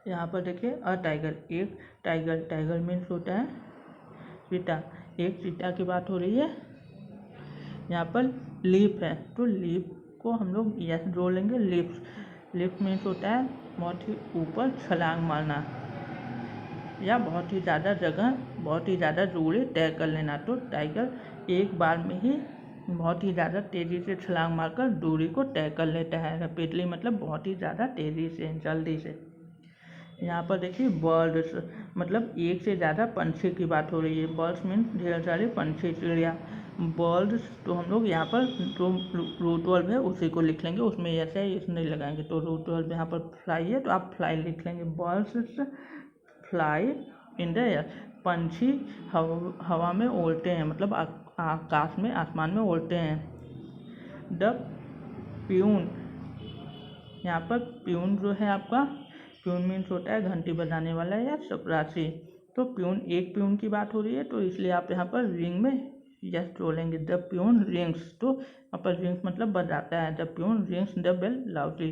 यहाँ पर देखिए अ टाइगर, एक टाइगर, टाइगर मीन्स होता है चीता, एक चीता की बात हो रही है। यहाँ पर लीप है तो लीप को हम लोग यस जोड़ लेंगे, लिप्स, लिप्स मीन्स होता है बहुत ही ऊपर छलांग मारना या बहुत ही ज़्यादा जगह, बहुत ही ज़्यादा दूरी तय कर लेना। तो टाइगर एक बार में ही बहुत ही ज़्यादा तेज़ी से छलांग मारकर दूरी को तय कर लेता है। रैपिडली मतलब बहुत ही ज़्यादा तेज़ी से, जल्दी से। यहाँ पर देखिए बर्ड्स मतलब एक से ज़्यादा पंछी की बात हो रही है। बर्ड्स मीन्स ढेर सारे पंछी, चिड़िया। बर्ड्स तो हम लोग यहाँ पर जो रूट वर्ब है उसी को लिख लेंगे, उसमें ऐसे ही इस नहीं लगाएंगे। तो रूट वर्ब यहाँ पर फ्लाई है तो आप फ्लाई लिख लेंगे। Birds fly in the air, पंछी हवा में उड़ते हैं मतलब आकाश में, आसमान में उड़ते हैं। द प्यून, यहाँ पर प्यून जो है आपका, प्यून मीन्स होता है घंटी बजाने वाला या चपरासी। तो प्यून, एक प्यून की बात हो रही है तो इसलिए आप यहाँ पर रिंग में यस जोड़ेंगे। द प्यून रिंग्स, तो यहाँ पर रिंग्स मतलब बजाता है। The peon rings the bell loudly,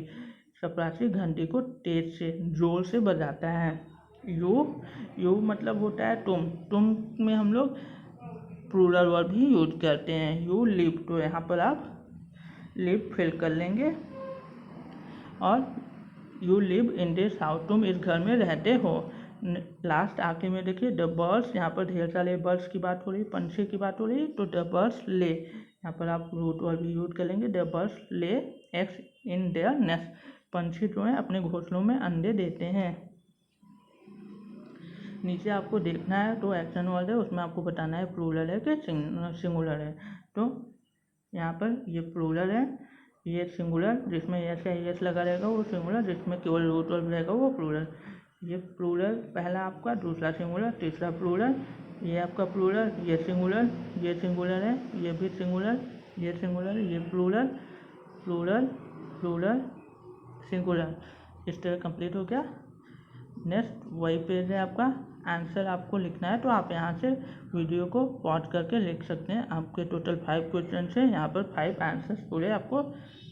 चपरासी घंटी को तेज से, जोर से बजाता है। यू मतलब होता है तुम में हम लोग प्लूरल वर्ब भी यूज करते हैं। यू लिव, तो यहाँ पर आप लिव फिल कर लेंगे और you live in this house, तुम इस घर में रहते हो। लास्ट आखिर में देखिए द बर्ड्स, यहाँ पर ढेर सारे बर्ड्स की बात हो रही है, पंछी की बात हो रही है तो द बर्ड्स ले, यहाँ पर आप रूट वर्ब भी यूज कर लेंगे। The birds lay eggs in their nest, पंछी जो है अपने घोंसलों में अंडे देते हैं। नीचे आपको देखना है तो एक्शन वर्ड है, उसमें आपको बताना है प्लूरल है कि सिंगुलर है। तो यहाँ पर ये प्लूरल है, ये सिंगुलर, जिसमें यस या यस लगा रहेगा वो सिंगुलर, जिसमें केवल रूट वर्ब रहेगा वो प्लूरल। ये प्लूरल पहला आपका, दूसरा सिंगुलर, तीसरा प्लूरल, ये आपका प्लूरल, ये सिंगुलर, ये सिंगुलर है, ये भी सिंगुलर, ये सिंगुलर, ये प्लूरल, प्लूरल, प्लूरल, सिंगुलर। इस तरह कंप्लीट हो गया। नेक्स्ट वही पेज है आपका, आंसर आपको लिखना है तो आप यहाँ से वीडियो को पॉज करके लिख सकते हैं। आपके टोटल 5 क्वेश्चन है, यहाँ पर 5 आंसर्स पूरे आपको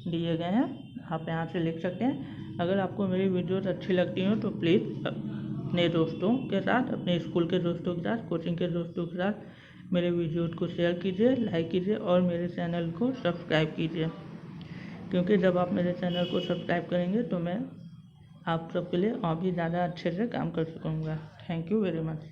दिए गए हैं, आप यहाँ से लिख सकते हैं। अगर आपको मेरी वीडियोस अच्छी लगती हो तो प्लीज़ अपने दोस्तों के साथ, अपने स्कूल के दोस्तों के साथ, कोचिंग के दोस्तों के साथ मेरे वीडियोस को शेयर कीजिए, लाइक कीजिए और मेरे चैनल को सब्सक्राइब कीजिए, क्योंकि जब आप मेरे चैनल को सब्सक्राइब करेंगे तो मैं आप सबके लिए और भी ज़्यादा अच्छे से काम कर सकूँगा। Thank you very much.